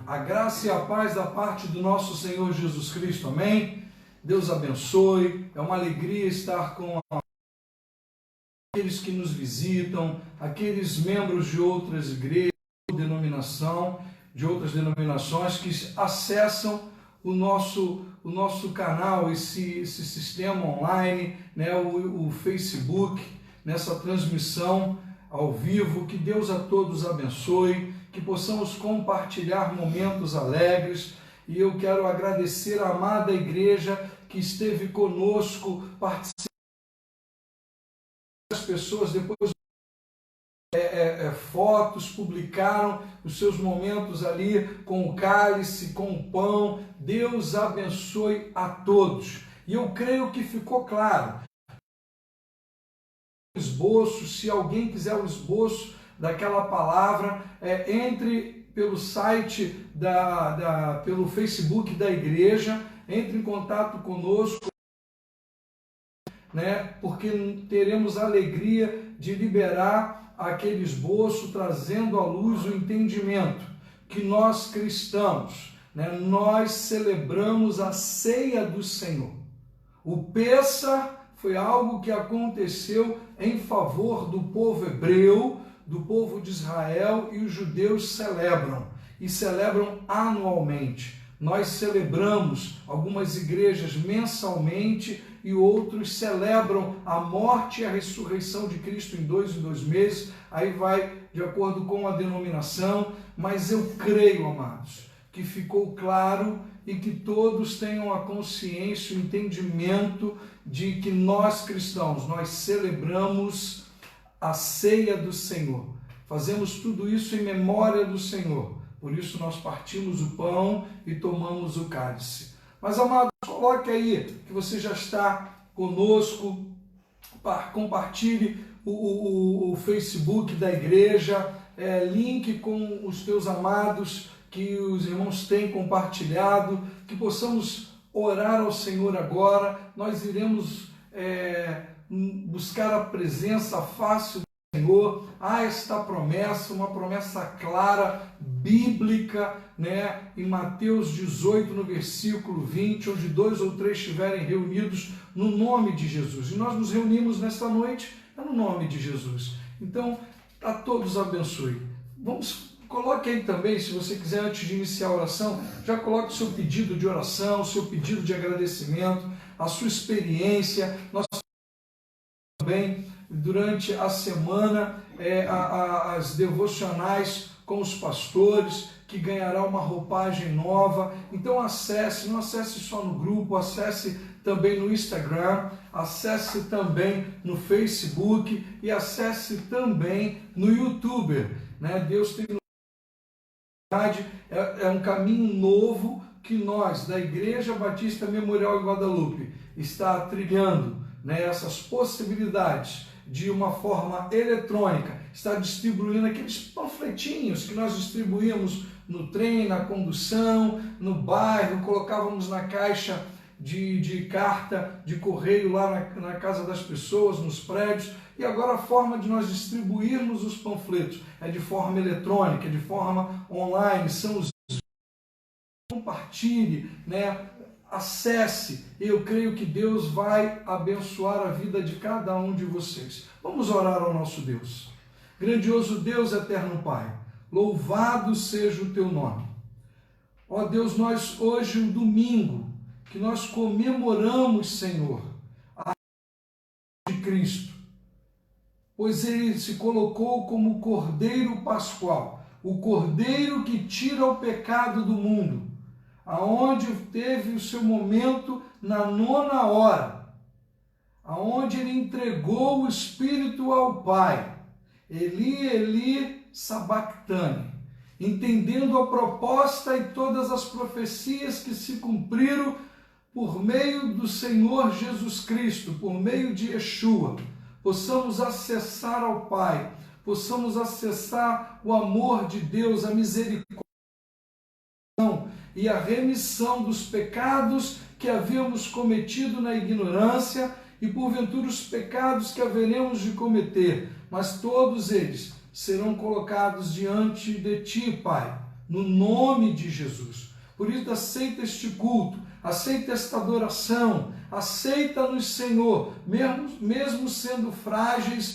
A graça e a paz da parte do nosso Senhor Jesus Cristo, amém? Deus abençoe, é uma alegria estar com aqueles que nos visitam, aqueles membros de outras igrejas, de outras denominações que acessam o nosso canal, esse sistema online, né, o Facebook, nessa transmissão ao vivo. Que Deus a todos abençoe, que possamos compartilhar momentos alegres. E eu quero agradecer a amada igreja que esteve conosco, participando. As pessoas depois fotos, publicaram os seus momentos ali com o cálice, com o pão. Deus abençoe a todos. E eu creio que ficou claro. Esboço, se alguém quiser o esboço daquela palavra, entre pelo site, pelo Facebook da igreja, entre em contato conosco, né? Porque teremos a alegria de liberar aquele esboço, trazendo à luz o entendimento que nós cristãos, né, nós celebramos a ceia do Senhor. O Pêssar foi algo que aconteceu em favor do povo hebreu, do povo de Israel, e os judeus celebram, e celebram anualmente. Nós celebramos, algumas igrejas mensalmente, e outros celebram a morte e a ressurreição de Cristo em 2 meses, aí vai de acordo com a denominação, mas eu creio, amados, que ficou claro e que todos tenham a consciência, o entendimento de que nós cristãos, nós celebramos a ceia do Senhor. Fazemos tudo isso em memória do Senhor. Por isso nós partimos o pão e tomamos o cálice. Mas, amados, coloque aí que você já está conosco, compartilhe o Facebook da igreja, link com os teus amados que os irmãos têm compartilhado, que possamos orar ao Senhor agora. Nós iremos buscar a presença fácil do Senhor. Há esta promessa, uma promessa clara, bíblica, né? Em Mateus 18, no versículo 20, onde 2 ou 3 estiverem reunidos no nome de Jesus. E nós nos reunimos nesta noite no nome de Jesus. Então, a todos abençoe. Coloque aí também, se você quiser, antes de iniciar a oração, já coloque o seu pedido de oração, o seu pedido de agradecimento, a sua experiência. Nós também, durante a semana, as devocionais com os pastores, que ganhará uma roupagem nova. Então acesse, não acesse só no grupo, acesse também no Instagram, acesse também no Facebook e acesse também no YouTube, né? Deus tem um caminho novo que nós, da Igreja Batista Memorial em Guadalupe, está trilhando, né, essas possibilidades de uma forma eletrônica, está distribuindo aqueles panfletinhos que nós distribuímos no trem, na condução, no bairro, colocávamos na caixa de carta de correio lá na casa das pessoas, nos prédios. E agora a forma de nós distribuirmos os panfletos é de forma eletrônica, é de forma online, são os... Compartilhe, né? Acesse. Eu creio que Deus vai abençoar a vida de cada um de vocês. Vamos orar ao nosso Deus. Grandioso Deus, eterno Pai, louvado seja o teu nome. Ó Deus, nós hoje, um domingo, que nós comemoramos, Senhor, a de Cristo, pois ele se colocou como Cordeiro Pascual, o Cordeiro que tira o pecado do mundo, aonde teve o seu momento na 9ª hora, aonde ele entregou o Espírito ao Pai, Eli, Eli, sabactani, entendendo a proposta e todas as profecias que se cumpriram por meio do Senhor Jesus Cristo, por meio de Yeshua, possamos acessar ao Pai, possamos acessar o amor de Deus, a misericórdia e a remissão dos pecados que havíamos cometido na ignorância e porventura os pecados que haveremos de cometer, mas todos eles serão colocados diante de Ti, Pai, no nome de Jesus. Por isso, aceita este culto, aceita esta adoração, aceita-nos, Senhor, mesmo sendo frágeis,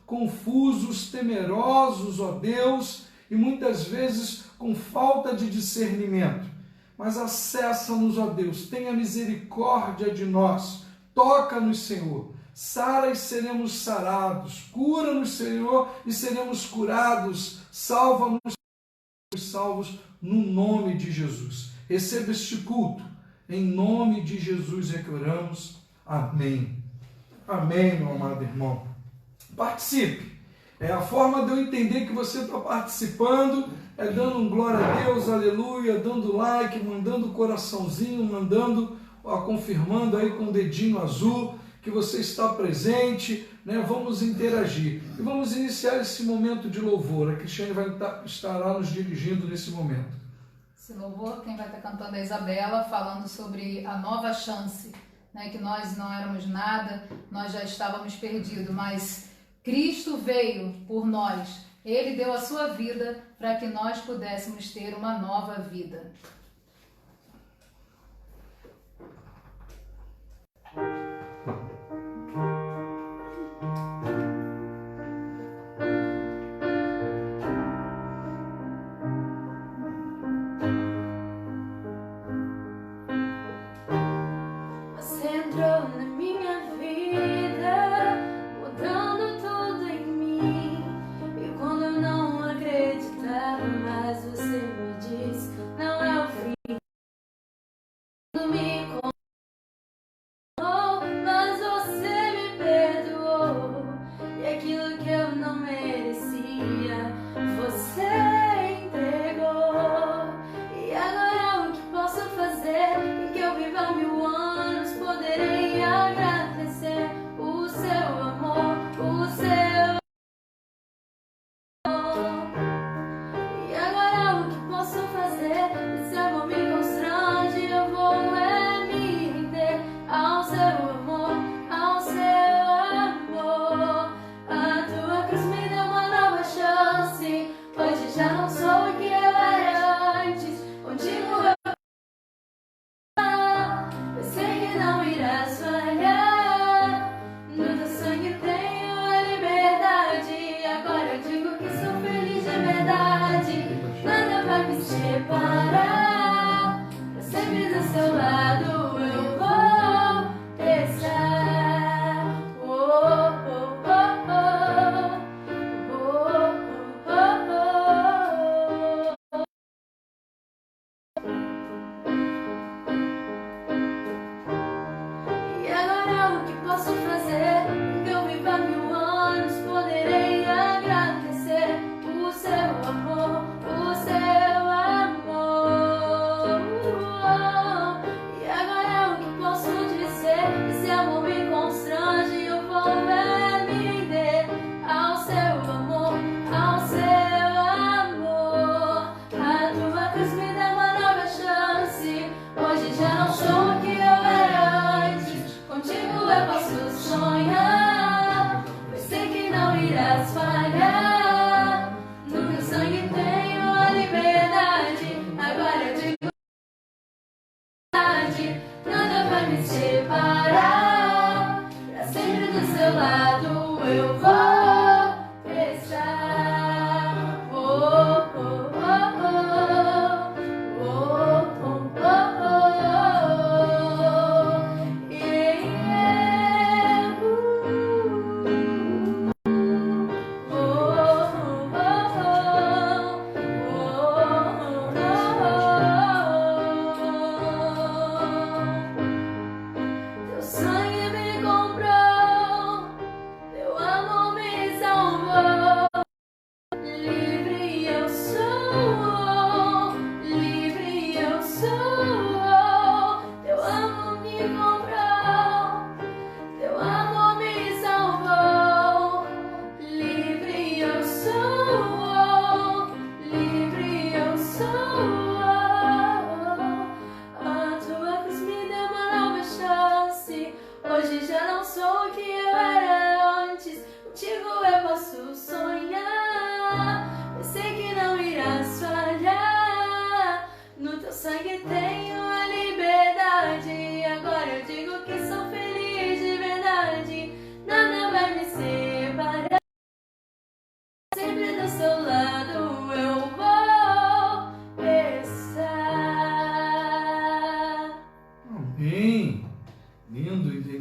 confusos, temerosos, ó Deus, e muitas vezes com falta de discernimento. Mas acessa-nos, ó Deus, tenha misericórdia de nós, toca-nos, Senhor, sara e seremos sarados, cura-nos, Senhor, e seremos curados, salva-nos, salvos, no nome de Jesus. Receba este culto, em nome de Jesus é que oramos. Amém. Amém, meu amado irmão. Participe. A forma de eu entender que você está participando é dando um glória a Deus, aleluia, dando like, mandando coraçãozinho, confirmando aí com o dedinho azul que você está presente, né? Vamos interagir. E vamos iniciar esse momento de louvor. A Cristiane estará nos dirigindo nesse momento. Esse louvor, quem vai estar cantando é a Isabela, falando sobre a nova chance, né? Que nós não éramos nada, nós já estávamos perdidos, mas Cristo veio por nós. Ele deu a sua vida para que nós pudéssemos ter uma nova vida. Você entrou na minha vida, mudando tudo em mim. E quando eu não acreditava mais, você me disse: não é o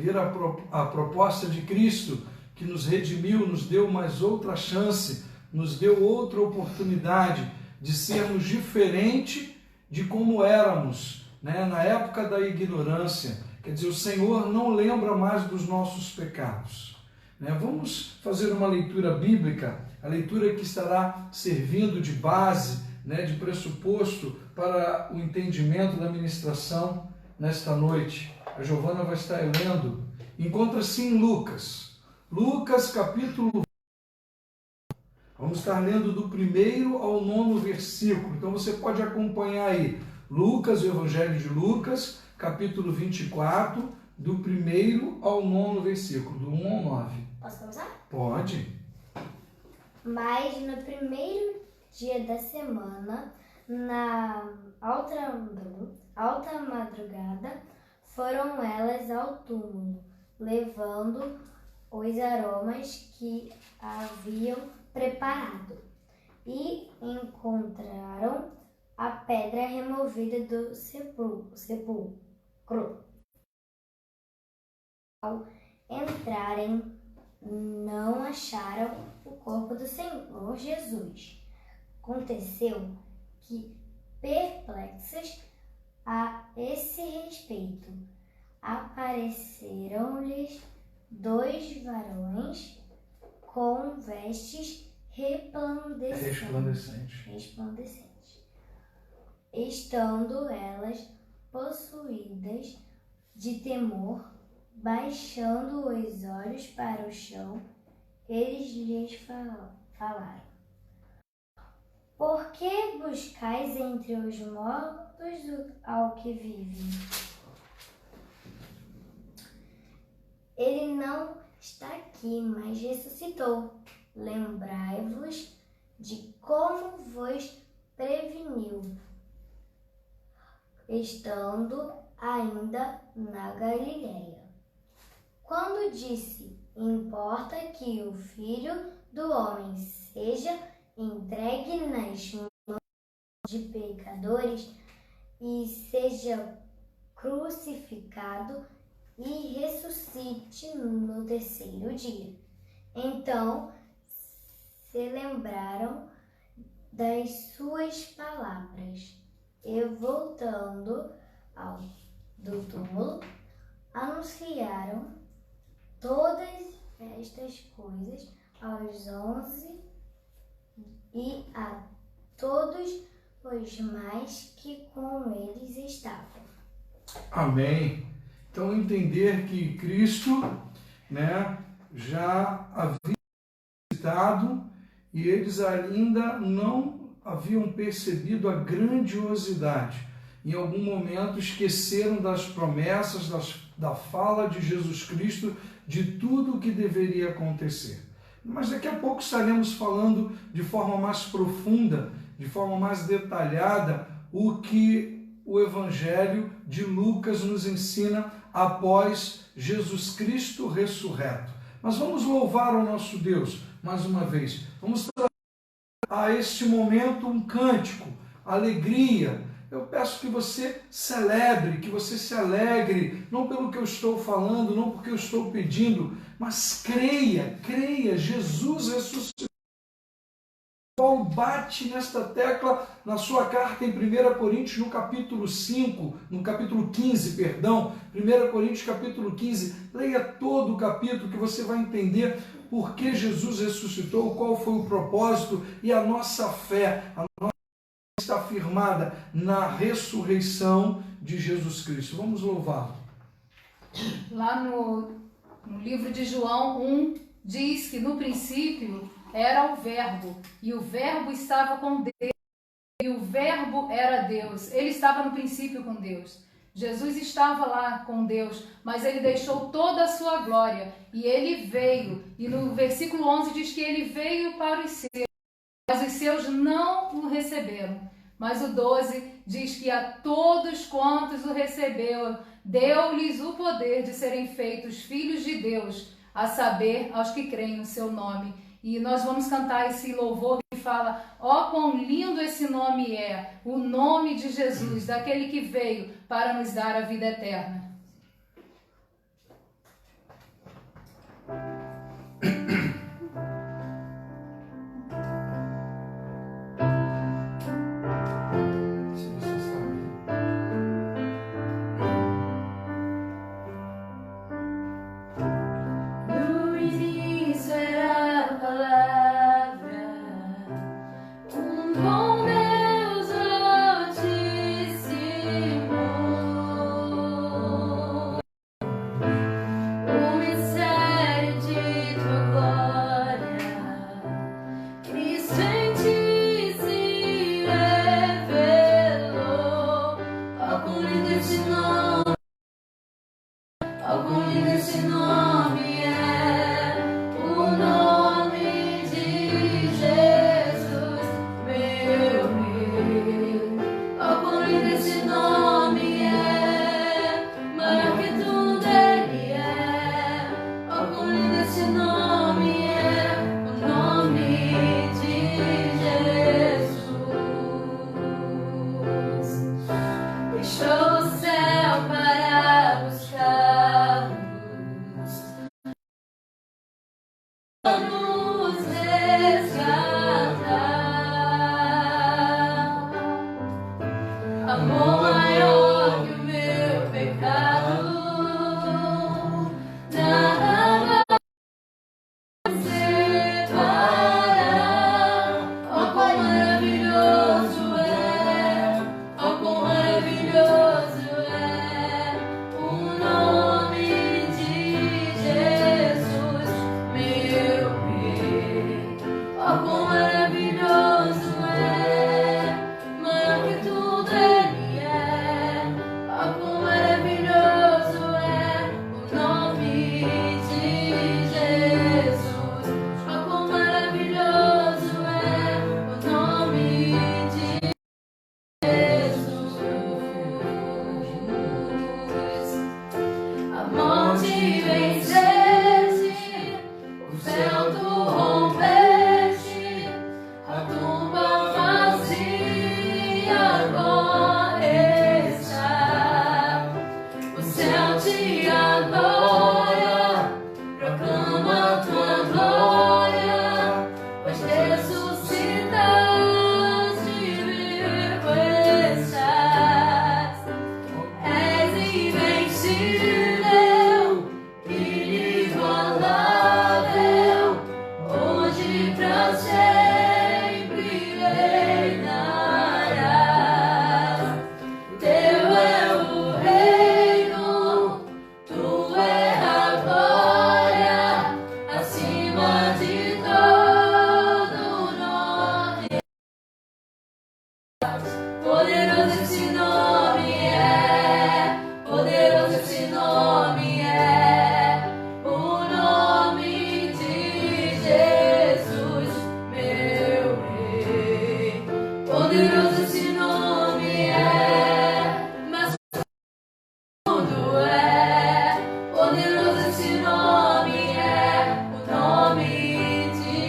entender a proposta de Cristo, que nos redimiu, nos deu mais outra chance, nos deu outra oportunidade de sermos diferente de como éramos, né, na época da ignorância. Quer dizer, o Senhor não lembra mais dos nossos pecados. Né? Vamos fazer uma leitura bíblica, a leitura que estará servindo de base, né, de pressuposto para o entendimento da ministração nesta noite. A Giovana vai estar lendo. Encontra-se em Lucas. Lucas, capítulo. Vamos estar lendo do 1º ao 9º versículo. Então você pode acompanhar aí. Lucas, o Evangelho de Lucas, capítulo 24, do 1º ao 9º versículo, do 1 ao 9. Posso começar? Pode. Mas no primeiro dia da semana, na alta madrugada, foram elas ao túmulo, levando os aromas que haviam preparado, e encontraram a pedra removida do sepulcro. Ao entrarem, não acharam o corpo do Senhor Jesus. Aconteceu que, perplexos a esse respeito, apareceram-lhes 2 varões com vestes resplandecentes. Estando elas possuídas de temor, baixando os olhos para o chão, eles lhes falaram: Por que buscais entre os mortos ao que vive? Ele não está aqui, mas ressuscitou. Lembrai-vos de como vos preveniu, estando ainda na Galileia. Quando disse: Importa que o Filho do Homem seja entregue nas mãos de pecadores e seja crucificado e ressuscite no 3º dia. Então se lembraram das suas palavras e, voltando do túmulo, anunciaram todas estas coisas aos 11 e a todos os mais que com eles estavam. Amém. Então, entender que Cristo, né, já havia visitado e eles ainda não haviam percebido a grandiosidade. Em algum momento esqueceram das promessas, da fala de Jesus Cristo, de tudo o que deveria acontecer. Mas daqui a pouco estaremos falando de forma mais profunda, de forma mais detalhada, o que o Evangelho de Lucas nos ensina após Jesus Cristo ressurreto. Mas vamos louvar o nosso Deus mais uma vez. Vamos trazer a este momento um cântico, alegria. Eu peço que você celebre, que você se alegre, não pelo que eu estou falando, não porque eu estou pedindo, mas creia, Jesus ressuscitou. Paulo bate nesta tecla na sua carta em 1 Coríntios, no capítulo 15, 1 Coríntios capítulo 15, leia todo o capítulo que você vai entender por que Jesus ressuscitou, qual foi o propósito e a nossa fé, está firmada na ressurreição de Jesus Cristo. Vamos louvá-lo. Lá no livro de João 1, diz que no princípio era o Verbo, e o Verbo estava com Deus, e o Verbo era Deus. Ele estava no princípio com Deus. Jesus estava lá com Deus, mas ele deixou toda a sua glória, e ele veio. E no versículo 11 diz que ele veio para os seus, mas os seus não o receberam. Mas o 12 diz que a todos quantos o receberam, deu-lhes o poder de serem feitos filhos de Deus, a saber, aos que creem no seu nome. E nós vamos cantar esse louvor que fala: ó, quão lindo esse nome é, o nome de Jesus, daquele que veio para nos dar a vida eterna. esse nome, oh, quão lindo esse nome é, o nome de Jesus, meu Rei. Oh, quão lindo esse nome é, maior que tudo ele é. Oh, quão lindo esse nome é, o nome de Jesus. Deixou o céu para buscar-nos, nos resgatar. Amor maior que o meu pecado, nada vai separar. Oh, quão maravilhoso é, oh, quão maravilhoso é o nome de Jesus, meu Rei. Oh, quão maravilhoso é, maior que tudo ele é. Oh, quão maravilhoso é o nome de Jesus. Oh, quão maravilhoso é o nome de Jesus. A morte venceste, o céu tu rompeste, a tumba vazia agora está. O céu te adora, proclama a tua glória, pois ressuscitaste, vivo estás. És invencível, inigualável, hoje pra sempre reinarás. Teu é o reino, tu é a glória, acima de todo nome. Poderoso esse nome é, poderoso esse nome é, o nome de Jesus, meu Rei. Poderoso esse nome é, mas tudo é. Poderoso esse nome é, o nome de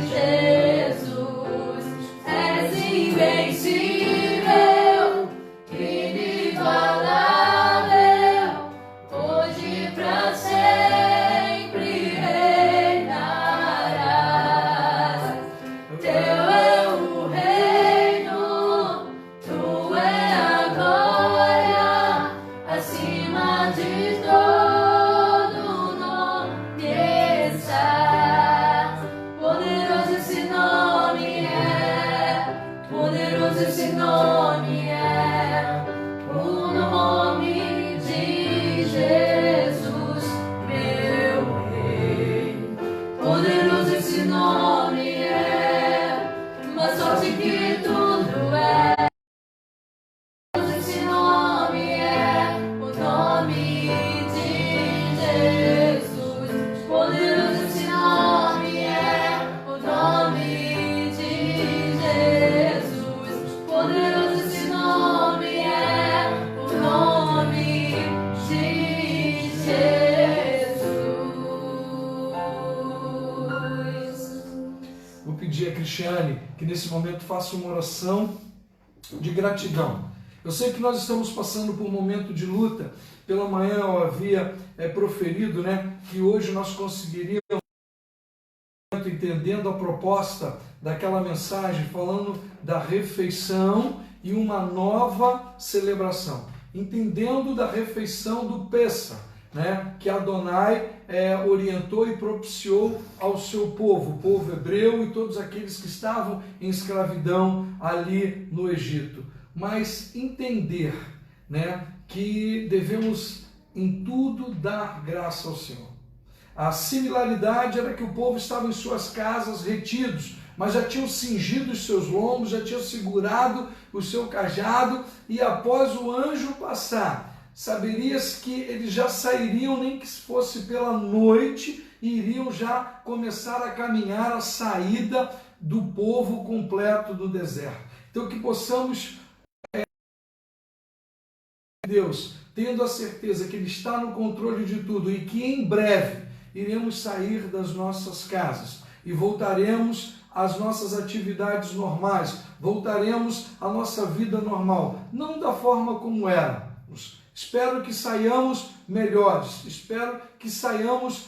Jesus. És invencível, inigualável, hoje pra sempre reinarás. Teu é o reino, tu é a glória, acima de todo nome estás. Poderoso esse nome é, poderoso esse nome é, o nome de Jesus, meu Rei. Poderoso esse nome é, mais forte que tudo é. Poderoso esse nome é, o nome de Jesus. Poderoso esse nome é, o nome de Jesus. Poderoso esse nome é, o nome de Jesus. Vou pedir a Cristiane que nesse momento faça uma oração de gratidão. Eu sei que nós estamos passando por um momento de luta. Pela manhã eu havia proferido, que hoje nós conseguiríamos, entendendo a proposta daquela mensagem, falando da refeição e uma nova celebração. Entendendo da refeição do Pêssar, que Adonai orientou e propiciou ao seu povo, o povo hebreu e todos aqueles que estavam em escravidão ali no Egito. Mas entender que devemos em tudo dar graça ao Senhor. A similaridade era que o povo estava em suas casas retidos, mas já tinham cingido os seus lombos, já tinham segurado o seu cajado, e após o anjo passar, saberias que eles já sairiam, nem que fosse pela noite, e iriam já começar a caminhar a saída do povo completo do deserto. Então que possamos, Deus, tendo a certeza que Ele está no controle de tudo e que em breve iremos sair das nossas casas e voltaremos às nossas atividades normais, voltaremos à nossa vida normal, não da forma como éramos. Espero que saiamos melhores, espero que saiamos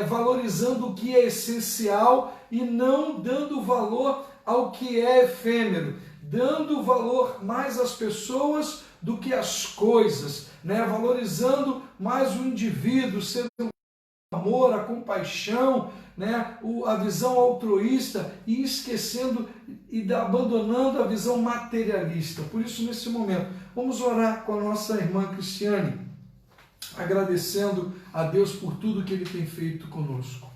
valorizando o que é essencial e não dando valor ao que é efêmero, dando valor mais às pessoas do que às coisas, né? Valorizando mais o indivíduo, sendo o amor, a compaixão, né? A visão altruísta e esquecendo e abandonando a visão materialista. Por isso, nesse momento, vamos orar com a nossa irmã Cristiane, agradecendo a Deus por tudo que Ele tem feito conosco.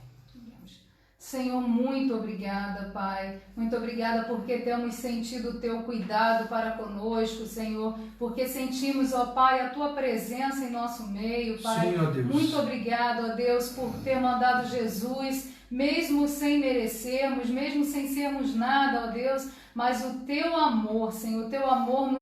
Senhor, muito obrigada, Pai. Muito obrigada porque temos sentido o Teu cuidado para conosco, Senhor. Porque sentimos, ó Pai, a Tua presença em nosso meio, Pai. Sim, ó Deus. Muito obrigado, ó Deus, por ter mandado Jesus, mesmo sem merecermos, mesmo sem sermos nada, ó Deus. Mas o Teu amor, Senhor, o Teu amor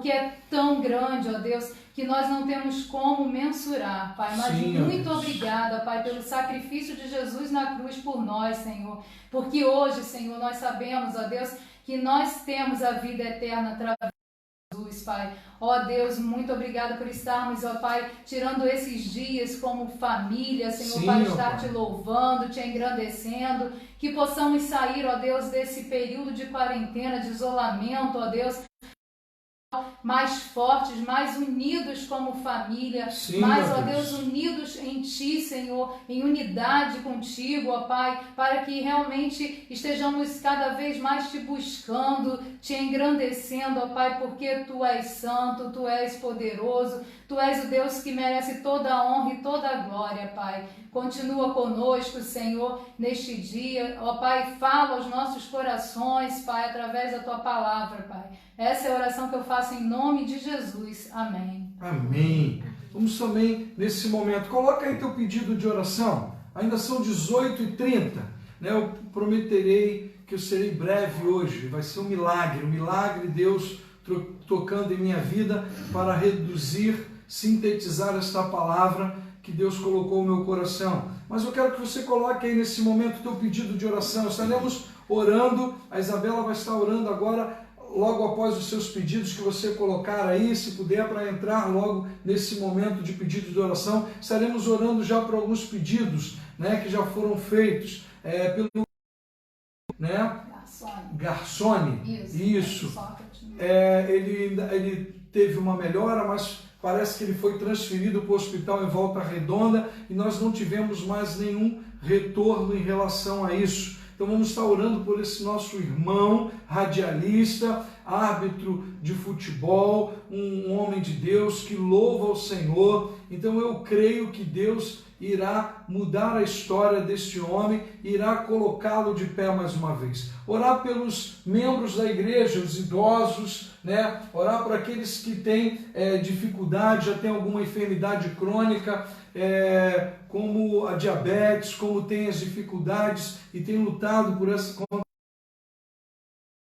que é tão grande, ó Deus, que nós não temos como mensurar, Pai. Mas Sim, muito obrigada, Pai, pelo sacrifício de Jesus na cruz por nós, Senhor. Porque hoje, Senhor, nós sabemos, ó Deus, que nós temos a vida eterna através de Jesus, Pai. Ó Deus, muito obrigada por estarmos, ó Pai, tirando esses dias como família, Senhor, Sim, para ó estar Pai. Te louvando, Te engrandecendo, que possamos sair, ó Deus, desse período de quarentena, de isolamento, ó Deus, mais fortes, mais unidos como família, Sim, mais, ó Deus. Deus, unidos em Ti, Senhor, em unidade contigo, ó Pai, para que realmente estejamos cada vez mais Te buscando, Te engrandecendo, ó Pai, porque Tu és santo, Tu és poderoso, Tu és o Deus que merece toda a honra e toda a glória, Pai. Continua conosco, Senhor, neste dia. Ó Pai, fala aos nossos corações, Pai, através da Tua palavra, Pai. Essa é a oração que eu faço em nome de Jesus. Amém. Amém. Vamos também, nesse momento, coloca aí teu pedido de oração. Ainda são 18h30, né? Eu prometerei que eu serei breve hoje. Vai ser um milagre Deus tocando em minha vida para reduzir, sintetizar esta palavra que Deus colocou no meu coração. Mas eu quero que você coloque aí nesse momento o teu pedido de oração. Estaremos orando, a Isabela vai estar orando agora, logo após os seus pedidos que você colocar aí, se puder, para entrar logo nesse momento de pedido de oração. Estaremos orando já por alguns pedidos, né, que já foram feitos pelo, né, Garçone. Isso. Ele teve uma melhora, mas parece que ele foi transferido para o hospital em Volta Redonda e nós não tivemos mais nenhum retorno em relação a isso. Então vamos estar orando por esse nosso irmão radialista, árbitro de futebol, um homem de Deus que louva ao Senhor. Então eu creio que Deus irá mudar a história deste homem, irá colocá-lo de pé mais uma vez. Orar pelos membros da igreja, os idosos, né? Orar por aqueles que têm dificuldade, já têm alguma enfermidade crônica, como a diabetes, como tem as dificuldades e tem lutado por essa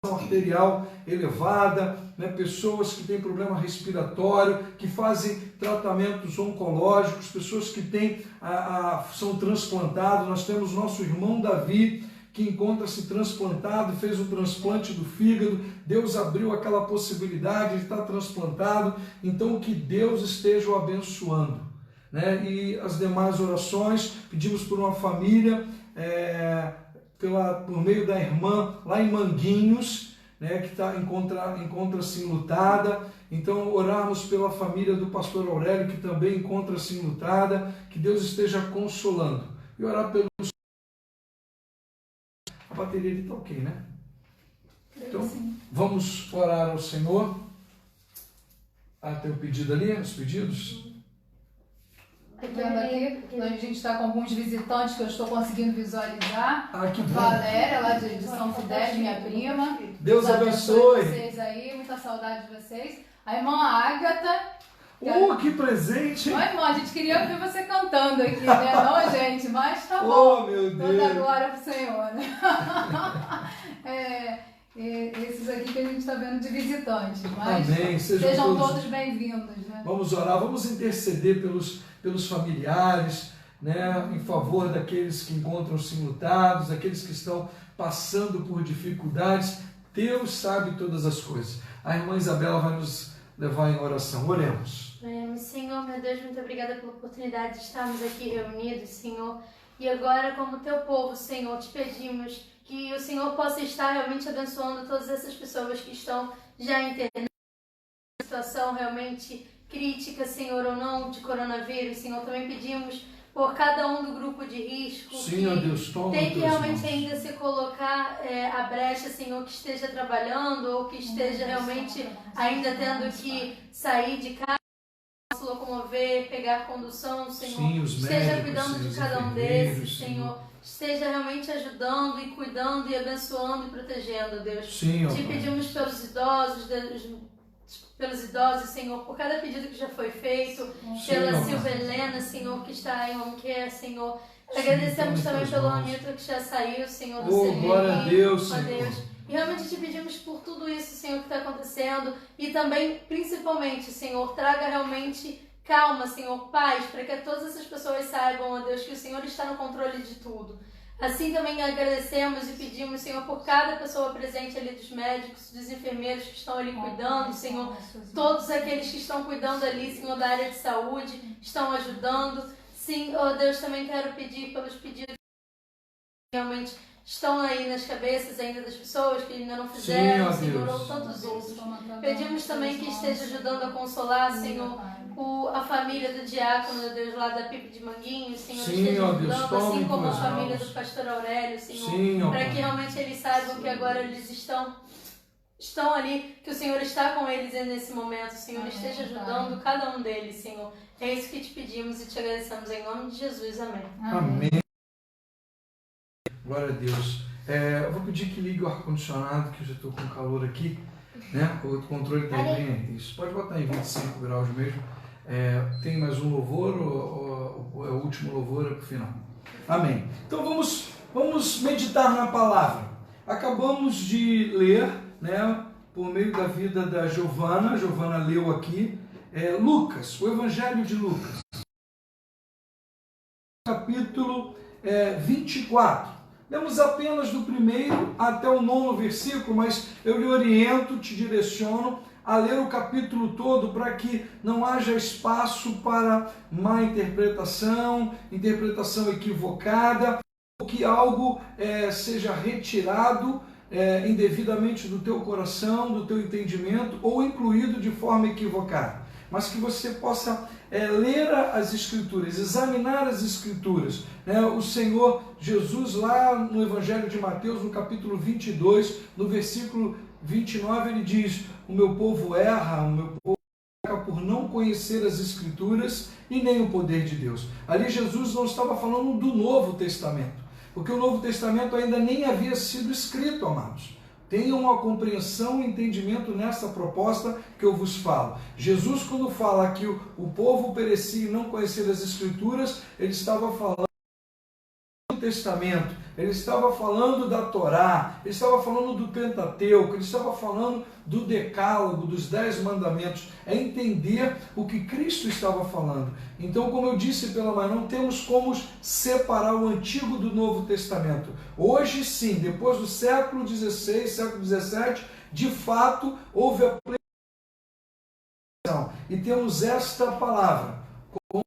arterial elevada, né? Pessoas que têm problema respiratório, que fazem tratamentos oncológicos, pessoas que têm, são transplantados. Nós temos nosso irmão Davi, que encontra-se transplantado, fez o transplante do fígado, Deus abriu aquela possibilidade de estar transplantado, então que Deus esteja o abençoando, né? E as demais orações, pedimos por uma família, por meio da irmã lá em Manguinhos, né, que encontra-se enlutada. Então orarmos pela família do pastor Aurélio, que também encontra-se enlutada, que Deus esteja consolando. E orar pelos... A bateria ali está ok, né? Então vamos orar ao Senhor. Tem o pedido ali, os pedidos? Eu vendo aqui, a gente está com alguns visitantes que eu estou conseguindo visualizar. Que bom. Valéria, lá de São Fidel, minha prima. Deus abençoe. Vocês aí, muita saudade de vocês. A irmã Ágata. Que presente! Oi, irmã, a gente queria ver você cantando aqui, né? Não, gente, mas tá bom. Meu Deus! Toda glória pro Senhor, né? Esses aqui que a gente está vendo de visitantes, mas amém. Sejam todos bem-vindos, né? Vamos orar, vamos interceder pelos familiares, né? Em favor daqueles que encontram-se enlutados, daqueles que estão passando por dificuldades. Deus sabe todas as coisas. A irmã Isabela vai nos levar em oração. Oremos. Senhor, meu Deus, muito obrigada pela oportunidade de estarmos aqui reunidos, Senhor. E agora, como teu povo, Senhor, te pedimos que o Senhor possa estar realmente abençoando todas essas pessoas que estão já entendendo a situação realmente crítica, Senhor, ou não, de coronavírus. Senhor, também pedimos por cada um do grupo de risco, sim, ó Deus, toma tem que realmente mãos. ainda se colocar a brecha, Senhor, que esteja trabalhando ou que esteja realmente ainda tendo que sair de casa, se locomover, pegar condução, Senhor. Sim, os esteja médicos, cuidando de os cada um enfermeiros, desses, Senhor. Esteja realmente ajudando e cuidando e abençoando e protegendo, Deus. Sim, ó Te Pai. pedimos pelos idosos, Senhor, por cada pedido que já foi feito, pela ó Silvia Pai. Helena, Senhor, que está em home care, Senhor. Sim, Agradecemos toma também em tuas pelo mãos. Anito que já saiu, Senhor, do Glória a Deus, ó Senhor. Deus. E realmente te pedimos por tudo isso, Senhor, que está acontecendo. E também, principalmente, Senhor, traga realmente calma, Senhor, paz, para que todas essas pessoas saibam, ó Deus, que o Senhor está no controle de tudo. Assim também agradecemos e pedimos, Senhor, por cada pessoa presente ali, dos médicos, dos enfermeiros que estão ali cuidando, Senhor, todos aqueles que estão cuidando ali, Senhor, da área de saúde, estão ajudando. Sim, ó Deus, também quero pedir pelos pedidos que realmente estão aí nas cabeças ainda das pessoas que ainda não fizeram, sim, Senhor, Deus. ou tantos outros. Pedimos também que esteja ajudando a consolar, Senhor, a família do diácono, Deus, lá da Pipe de Manguinhos, Senhor, Sim, esteja ó Deus, ajudando, tome assim como a tuas família mãos. do pastor Aurélio, Senhor, Sim, ó para Pai. que realmente eles saibam que agora eles estão ali, que o Senhor está com eles nesse momento, Senhor, Amém, esteja Pai. ajudando cada um deles, Senhor. É isso que te pedimos e te agradecemos em nome de Jesus. Amém. Amém. Glória a Deus. Eu vou pedir que ligue o ar-condicionado, que eu já estou com calor aqui, né? O controle está bem. Isso. Pode botar em 25 graus mesmo. Tem mais um louvor ou é o último louvor para o final? Amém. Então vamos meditar na palavra. Acabamos de ler, né, por meio da vida da Giovana. A Giovana leu aqui Lucas, o Evangelho de Lucas, capítulo 24. Lemos apenas do 1º até o 9º versículo, mas eu lhe oriento, te direciono a ler o capítulo todo para que não haja espaço para má interpretação equivocada, ou que algo seja retirado indevidamente do teu coração, do teu entendimento, ou incluído de forma equivocada. Mas que você possa ler as Escrituras, examinar as Escrituras. Né? O Senhor Jesus, lá no Evangelho de Mateus, no capítulo 22, no versículo 29, ele diz: o meu povo erra, o meu povo peca por não conhecer as Escrituras e nem o poder de Deus. Ali Jesus não estava falando do Novo Testamento, porque o Novo Testamento ainda nem havia sido escrito, amados. Tenham uma compreensão e entendimento nessa proposta que eu vos falo. Jesus, quando fala que o povo perecia e não conhecer as Escrituras, ele estava falando do Testamento, ele estava falando da Torá, ele estava falando do Pentateuco, ele estava falando do Decálogo, dos 10 mandamentos. É entender o que Cristo estava falando. Então, como eu disse pela manhã, não temos como separar o Antigo do Novo Testamento. Hoje sim, depois do século XVI, século XVII, de fato, houve a plenação. E temos esta palavra, com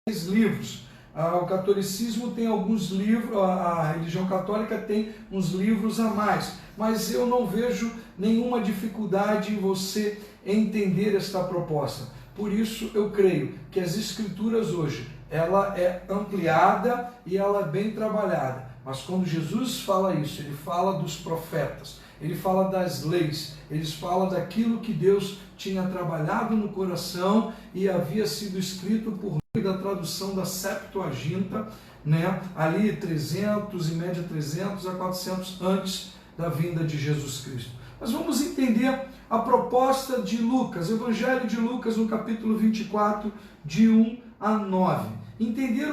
10 livros. O catolicismo tem alguns livros, a religião católica tem uns livros a mais, mas eu não vejo nenhuma dificuldade em você entender esta proposta. Por isso eu creio que as Escrituras hoje, ela é ampliada e ela é bem trabalhada. Mas quando Jesus fala isso, ele fala dos profetas, ele fala das leis, ele fala daquilo que Deus tinha trabalhado no coração e havia sido escrito por da tradução da Septuaginta, né? Ali 300, em média 300 a 400 antes da vinda de Jesus Cristo. Mas vamos entender a proposta de Lucas, Evangelho de Lucas, no capítulo 24, de 1 a 9. Entender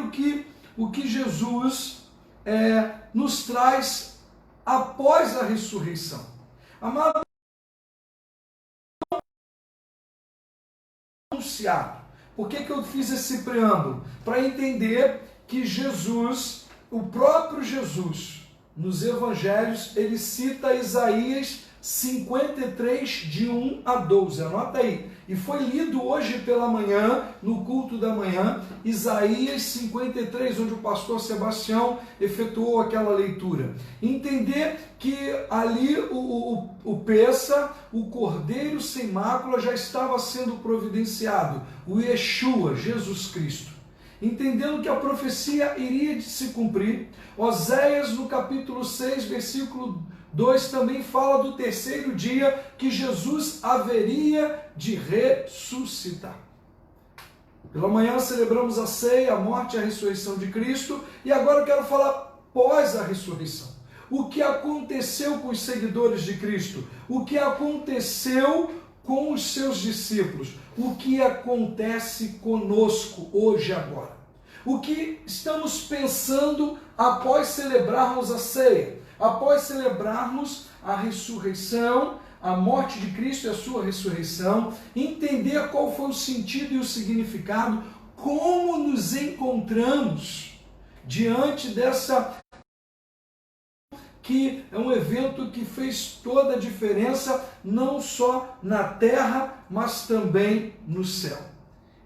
o que Jesus nos traz após a ressurreição. Amado, anunciado. Por que eu fiz esse preâmbulo? Para entender que Jesus, o próprio Jesus, nos evangelhos, ele cita Isaías 53, de 1 a 12. Anota aí. E foi lido hoje pela manhã, no culto da manhã, Isaías 53, onde o pastor Sebastião efetuou aquela leitura. Entender que ali o Pessa, o Cordeiro sem mácula, já estava sendo providenciado, o Yeshua, Jesus Cristo. Entendendo que a profecia iria se cumprir, Oséias, no capítulo 6, versículo 2, também fala do terceiro dia que Jesus haveria de ressuscitar. Pela manhã celebramos a ceia, a morte e a ressurreição de Cristo, e agora eu quero falar pós a ressurreição. O que aconteceu com os seguidores de Cristo? O que aconteceu com os seus discípulos? O que acontece conosco hoje e agora? O que estamos pensando após celebrarmos a ceia? Após celebrarmos a ressurreição, a morte de Cristo e a sua ressurreição, entender qual foi o sentido e o significado, como nos encontramos diante dessa, que é um evento que fez toda a diferença, não só na terra, mas também no céu.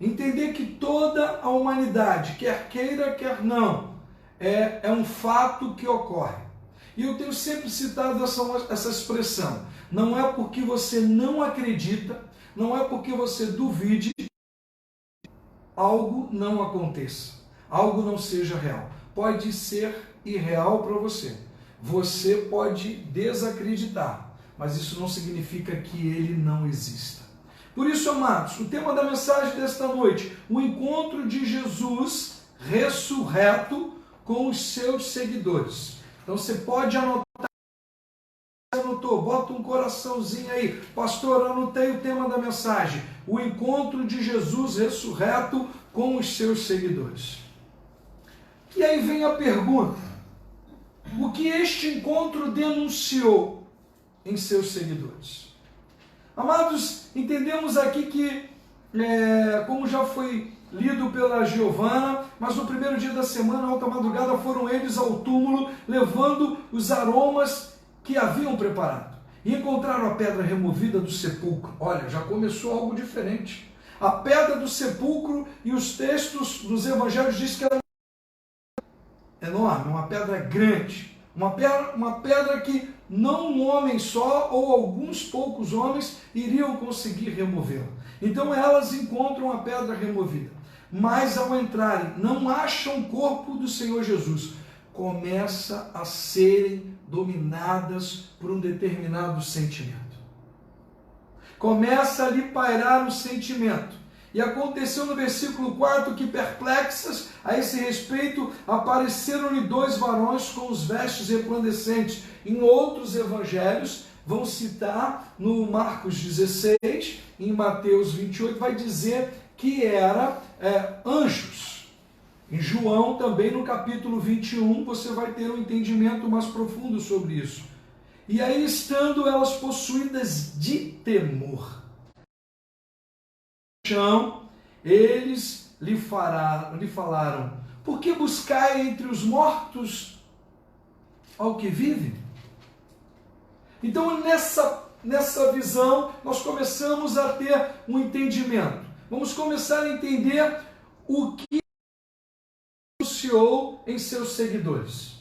Entender que toda a humanidade, quer queira, quer não, é um fato que ocorre. E eu tenho sempre citado essa expressão. Não é porque você não acredita, não é porque você duvide, algo não aconteça, algo não seja real. Pode ser irreal para você. Você pode desacreditar, mas isso não significa que ele não exista. Por isso, amados, o tema da mensagem desta noite, o encontro de Jesus ressurreto com os seus seguidores. Então você pode anotar, anotou, bota um coraçãozinho aí. Pastor, anotei o tema da mensagem, o encontro de Jesus ressurreto com os seus seguidores. E aí vem a pergunta, o que este encontro denunciou em seus seguidores? Amados, entendemos aqui que, como já foi lido pela Giovana, mas no primeiro dia da semana, alta madrugada, foram eles ao túmulo, levando os aromas que haviam preparado. E encontraram a pedra removida do sepulcro. Olha, já começou algo diferente. A pedra do sepulcro, e os textos dos evangelhos dizem que era enorme, uma pedra grande. Uma pedra que não um homem só ou alguns poucos homens iriam conseguir removê-la. Então elas encontram a pedra removida. Mas ao entrarem, não acham o corpo do Senhor Jesus. Começa a serem dominadas por um determinado sentimento. Começa a lhe pairar um sentimento. E aconteceu no versículo 4 que, perplexas a esse respeito, apareceram-lhe 2 varões com os vestes resplandecentes. Em outros evangelhos, vão citar no Marcos 16, em Mateus 28, vai dizer que era anjos. Em João, também no capítulo 21, você vai ter um entendimento mais profundo sobre isso. E aí, estando elas possuídas de temor, eles lhe falaram, por que buscai entre os mortos ao que vive? Então, nessa visão, nós começamos a ter um entendimento. Vamos começar a entender o que anunciou em seus seguidores.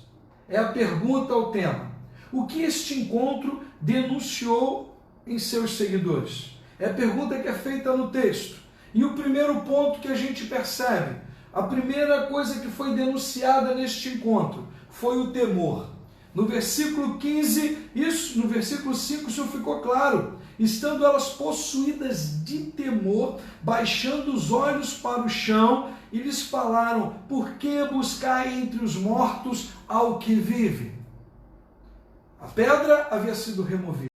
É a pergunta ao tema. O que este encontro denunciou em seus seguidores? É a pergunta que é feita no texto. E o primeiro ponto que a gente percebe, a primeira coisa que foi denunciada neste encontro, foi o temor. No versículo 15, no versículo 5, isso ficou claro. estando elas possuídas de temor, baixando os olhos para o chão, e lhes falaram: por que buscai entre os mortos ao que vive? A pedra havia sido removida.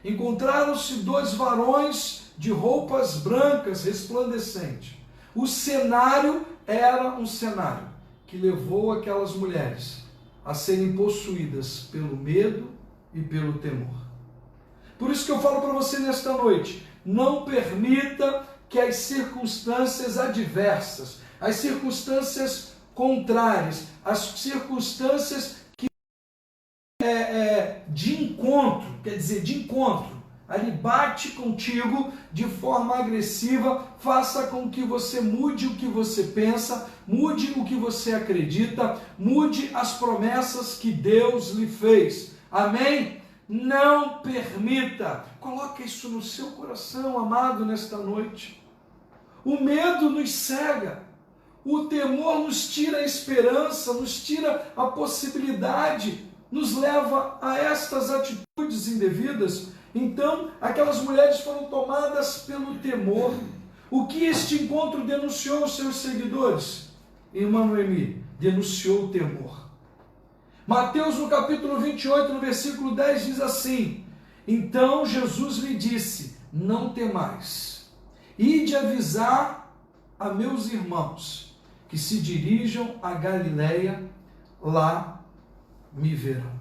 Encontraram-se 2 varões de roupas brancas resplandecentes. O cenário era um cenário que levou aquelas mulheres a serem possuídas pelo medo e pelo temor. Por isso que eu falo para você nesta noite: não permita que as circunstâncias adversas, as circunstâncias contrárias, as circunstâncias que de encontro, quer dizer, de encontro, ali bate contigo de forma agressiva, faça com que você mude o que você pensa, mude o que você acredita, mude as promessas que Deus lhe fez. Amém? Não permita. Coloque isso no seu coração, amado, nesta noite. O medo nos cega. O temor nos tira a esperança, nos tira a possibilidade, nos leva a estas atitudes indevidas. Então, aquelas mulheres foram tomadas pelo temor. O que este encontro denunciou aos seus seguidores? Irmã Noemi, denunciou o temor. Mateus, no capítulo 28, no versículo 10, diz assim: então Jesus lhe disse: não temais, ide avisar a meus irmãos que se dirijam a Galileia, lá me verão.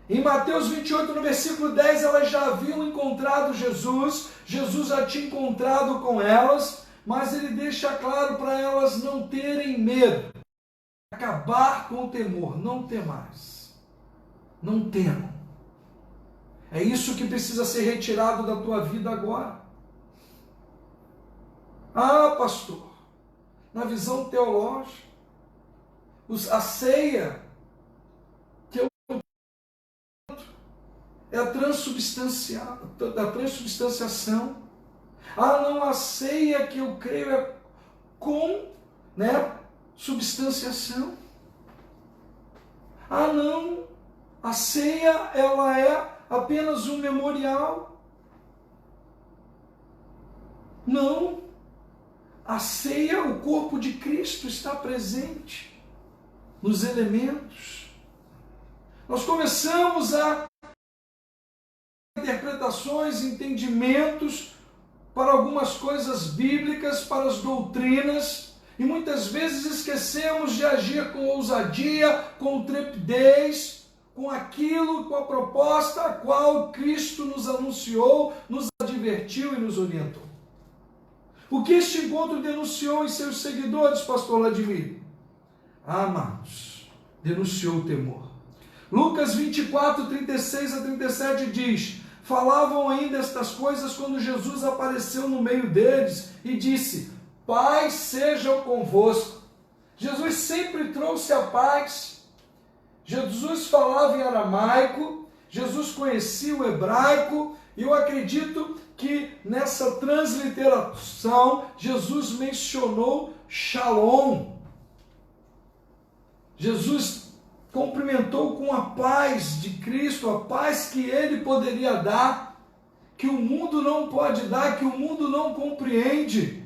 Em Mateus 28, no versículo 10, elas já haviam encontrado Jesus, Jesus já tinha encontrado com elas, mas ele deixa claro para elas não terem medo, acabar com o temor. Não temais, não temam. É isso que precisa ser retirado da tua vida agora. Ah, pastor, na visão teológica, a ceia que eu é a transubstanciação. Ah, não, a ceia que eu creio é com, substanciação. Ah, não, a ceia ela é apenas um memorial. Não, a ceia, o corpo de Cristo está presente nos elementos. Nós começamos a interpretações, entendimentos para algumas coisas bíblicas, para as doutrinas, e muitas vezes esquecemos de agir com ousadia, com trepidez, com aquilo, com a proposta a qual Cristo nos anunciou, nos advertiu e nos orientou. O que este encontro denunciou em seus seguidores, pastor Vladimir? Amados, denunciou o temor. Lucas 24, 36 a 37 diz: falavam ainda estas coisas quando Jesus apareceu no meio deles e disse: paz seja convosco. Jesus sempre trouxe a paz. Jesus falava em aramaico, Jesus conhecia o hebraico, e eu acredito que nessa transliteração Jesus mencionou Shalom. Jesus cumprimentou com a paz de Cristo, a paz que ele poderia dar, que o mundo não pode dar, que o mundo não compreende.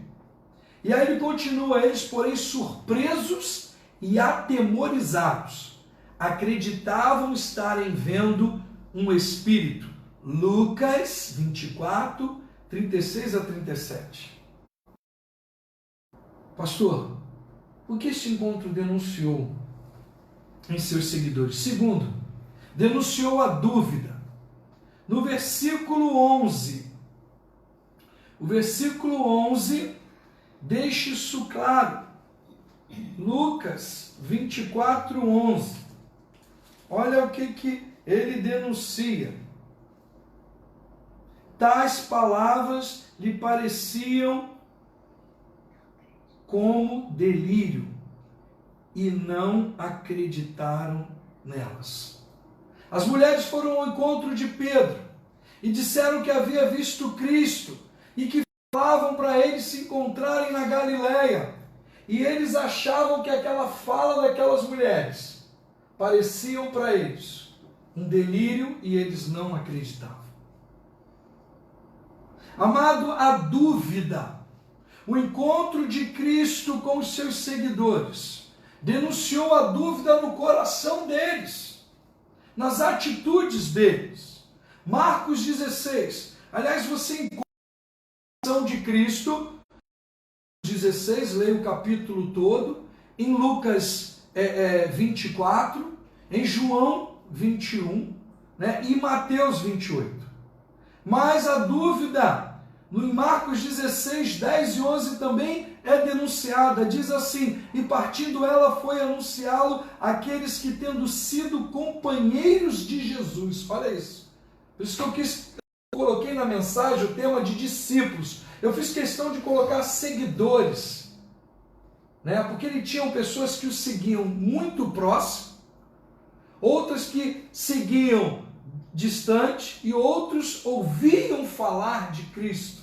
E aí ele continua: eles, porém, surpresos e atemorizados, acreditavam estarem vendo um espírito. Lucas 24, 36 a 37. Pastor, o que este encontro denunciou em seus seguidores? Segundo, denunciou a dúvida. No versículo 11, o versículo 11 deixa isso claro. Lucas 24, 11. Olha o que ele denuncia. Tais palavras lhe pareciam como delírio e não acreditaram nelas. As mulheres foram ao encontro de Pedro e disseram que havia visto Cristo e que falavam para eles se encontrarem na Galileia. E eles achavam que aquela fala daquelas mulheres pareciam para eles um delírio e eles não acreditavam. Amado, a dúvida, o encontro de Cristo com os seus seguidores, denunciou a dúvida no coração deles, nas atitudes deles. Marcos 16, aliás, você encontra a ação de Cristo, 16, leia o capítulo todo, em Lucas 24, em João 21, né, e Mateus 28. Mas a dúvida, em Marcos 16, 10 e 11 também é denunciada. Diz assim: e partindo ela foi anunciá-lo àqueles que, tendo sido companheiros de Jesus. Olha isso. Por isso que eu coloquei na mensagem o tema de discípulos. Eu fiz questão de colocar seguidores, né? Porque ele tinha pessoas que o seguiam muito próximo, outras que seguiam distante e outros ouviam falar de Cristo.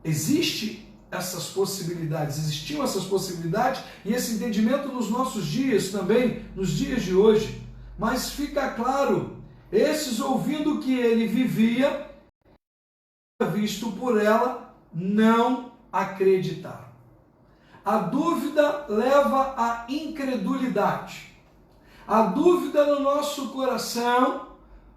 Existiam essas possibilidades e esse entendimento nos nossos dias também, nos dias de hoje. Mas fica claro, esses ouvindo que ele vivia, visto por ela, não acreditaram. A dúvida leva à incredulidade. A dúvida no nosso coração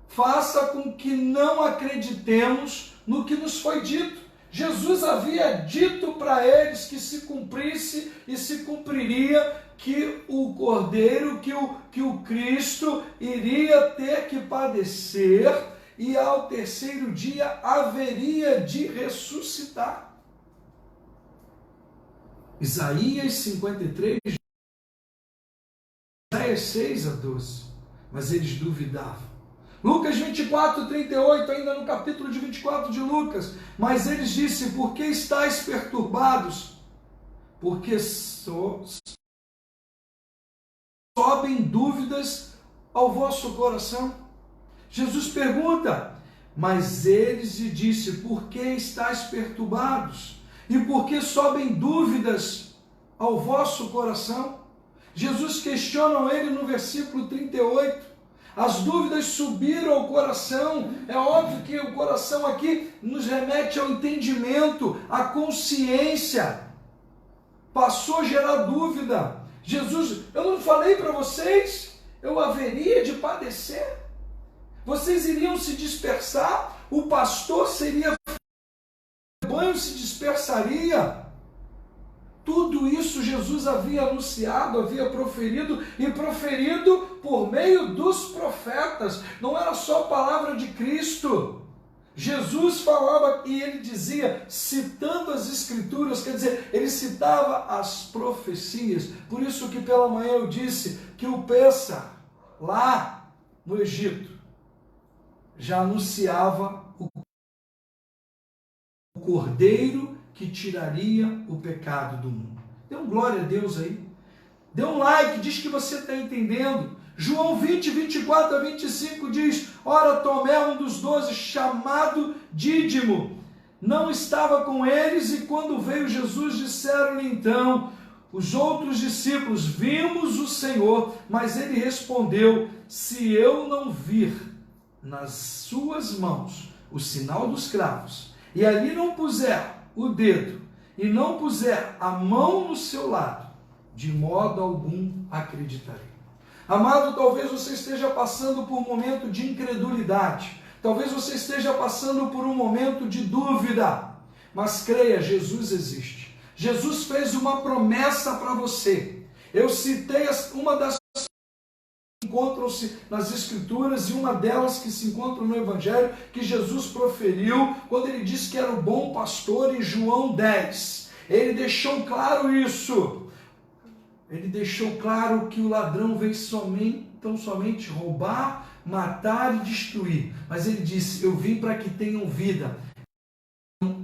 faça com que não acreditemos no que nos foi dito. Jesus havia dito para eles que se cumprisse e se cumpriria, que o Cordeiro, que o Cristo iria ter que padecer e ao terceiro dia haveria de ressuscitar. Isaías 53, Isaías 6 a 12, mas eles duvidavam. Lucas 24, 38, ainda no capítulo de 24 de Lucas, mas eles disseram: por que estáis perturbados? Porque sobem dúvidas ao vosso coração. Jesus pergunta, mas eles lhe disseram: por que estáis perturbados? E por que sobem dúvidas ao vosso coração? Jesus questiona ele no versículo 38. As dúvidas subiram ao coração. É óbvio que o coração aqui nos remete ao entendimento, à consciência. Passou a gerar dúvida. Jesus, eu não falei para vocês, eu haveria de padecer? Vocês iriam se dispersar? O pastor seria... o rebanho se dispersaria? Tudo isso Jesus havia anunciado, havia proferido, e proferido por meio dos profetas. Não era só a palavra de Cristo. Jesus falava e ele dizia, citando as Escrituras, quer dizer, ele citava as profecias. Por isso que pela manhã eu disse que o Pêssar, lá no Egito, já anunciava o Cordeiro que tiraria o pecado do mundo. Dê um glória a Deus aí. Dê um like, diz que você está entendendo. João 20, 24 a 25 diz, ora Tomé, um dos 12, chamado Dídimo, não estava com eles, e quando veio Jesus, disseram-lhe então os outros discípulos, vimos o Senhor, mas ele respondeu, se eu não vir nas suas mãos o sinal dos cravos, e ali não puser o dedo, e não puser a mão no seu lado, de modo algum acreditarei. Amado, talvez você esteja passando por um momento de incredulidade, talvez você esteja passando por um momento de dúvida, mas creia, Jesus existe. Jesus fez uma promessa para você. Eu citei uma das que encontram-se nas Escrituras, e uma delas que se encontra no Evangelho, que Jesus proferiu quando ele disse que era o bom pastor, em João 10. Ele deixou claro isso. Ele deixou claro que o ladrão veio somente roubar, matar e destruir. Mas ele disse, eu vim para que tenham vida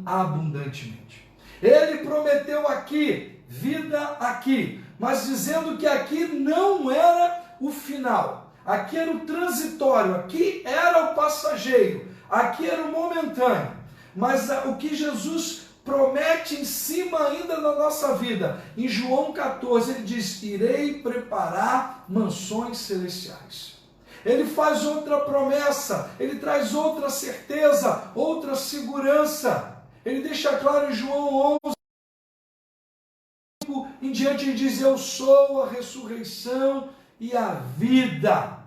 abundantemente. Ele prometeu aqui, vida aqui, mas dizendo que aqui não era o final. Aqui era o transitório, aqui era o passageiro, aqui era o momentâneo. Mas o que Jesus promete em cima ainda na nossa vida, em João 14, ele diz, irei preparar mansões celestiais. ele faz outra promessa, ele traz outra certeza, outra segurança. Ele deixa claro em João 11, em diante, ele diz: eu sou a ressurreição e a vida.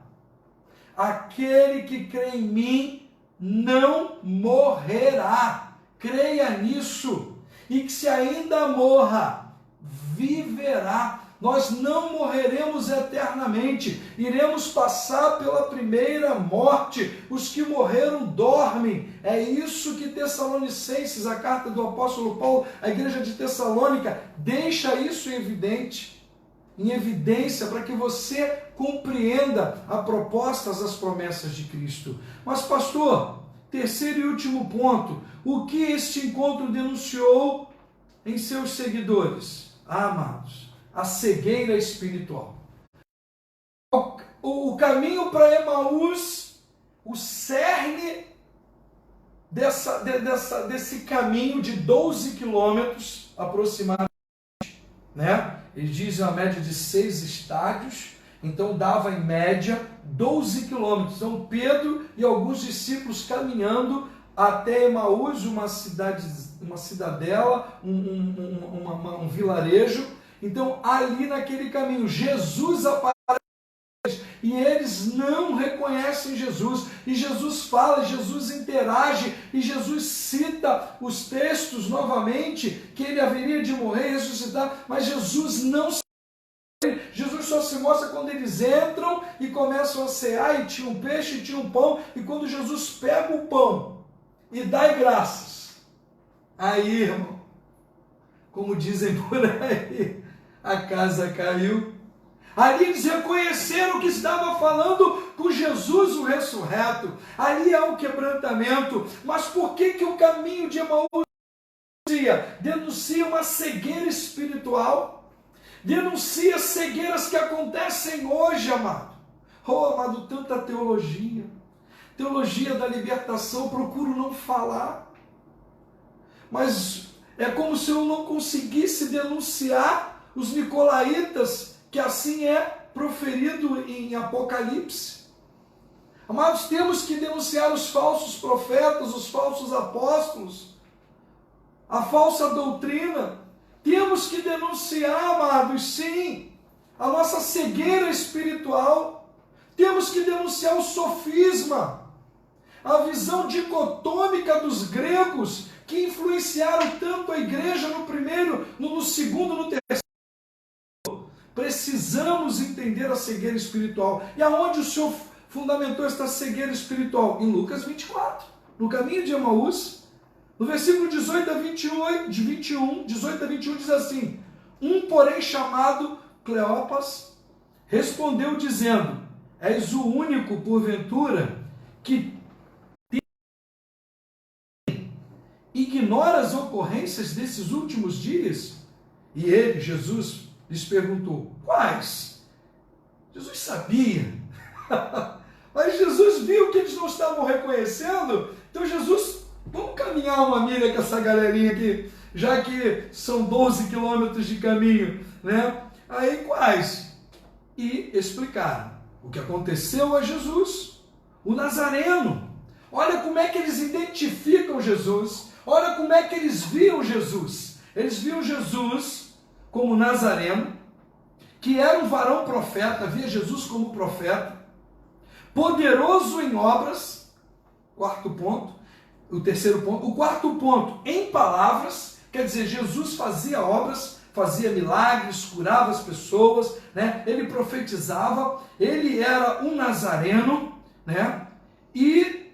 Aquele que crê em mim não morrerá. Creia nisso. E que se ainda morra, viverá. Nós não morreremos eternamente, iremos passar pela primeira morte. Os que morreram dormem. É isso que Tessalonicenses, a carta do apóstolo Paulo, a igreja de Tessalônica, deixa isso em evidência, para que você compreenda a propostas, as promessas de Cristo. Mas, pastor, terceiro e último ponto, o que este encontro denunciou em seus seguidores? Amados, a cegueira espiritual. O caminho para Emaús, o cerne desse caminho de 12 quilômetros aproximadamente, né? Eles dizem a média de 6 estádios, então dava em média 12 quilômetros. Então Pedro e alguns discípulos caminhando até Emaús, uma cidadela, um vilarejo. Então, ali naquele caminho, Jesus aparece e eles não reconhecem Jesus. E Jesus fala, Jesus interage e Jesus cita os textos novamente, que ele haveria de morrer e ressuscitar, mas Jesus não se... Jesus só se mostra quando eles entram e começam a cear, e tinha um peixe, e tinha um pão, e quando Jesus pega o pão e dá graças, aí, irmão, como dizem por aí, a casa caiu. Ali eles reconheceram que estava falando com Jesus, o ressurreto. Ali há um quebrantamento. Mas por que o caminho de Emaús denuncia uma cegueira espiritual? Denuncia cegueiras que acontecem hoje, amado. Oh, amado, tanta teologia. Teologia da libertação, procuro não falar. Mas é como se eu não conseguisse denunciar os nicolaítas, que assim é proferido em Apocalipse. Amados, temos que denunciar os falsos profetas, os falsos apóstolos, a falsa doutrina. Temos que denunciar, amados, sim, a nossa cegueira espiritual. Temos que denunciar o sofisma, a visão dicotômica dos gregos, que influenciaram tanto a igreja no primeiro, no segundo, no terceiro. Precisamos entender a cegueira espiritual. E aonde o Senhor fundamentou esta cegueira espiritual? Em Lucas 24, no caminho de Emaús, no versículo 18 a 21, diz assim: porém, chamado Cleopas, respondeu dizendo: és o único, porventura, que ignora as ocorrências desses últimos dias? E ele, Jesus, lhes perguntou: quais? Jesus sabia, mas Jesus viu que eles não estavam reconhecendo. Então Jesus, vamos caminhar uma milha com essa galerinha aqui, já que são 12 quilômetros de caminho, né? Aí quais? E explicaram o que aconteceu a Jesus, o Nazareno. Olha como é que eles identificam Jesus, olha como é que eles viam Jesus. Eles viam Jesus como Nazareno, que era um varão profeta, via Jesus como profeta, poderoso em obras, quarto ponto. O terceiro ponto, o quarto ponto, em palavras, quer dizer, Jesus fazia obras, fazia milagres, curava as pessoas, né? Ele profetizava, ele era um nazareno, né? E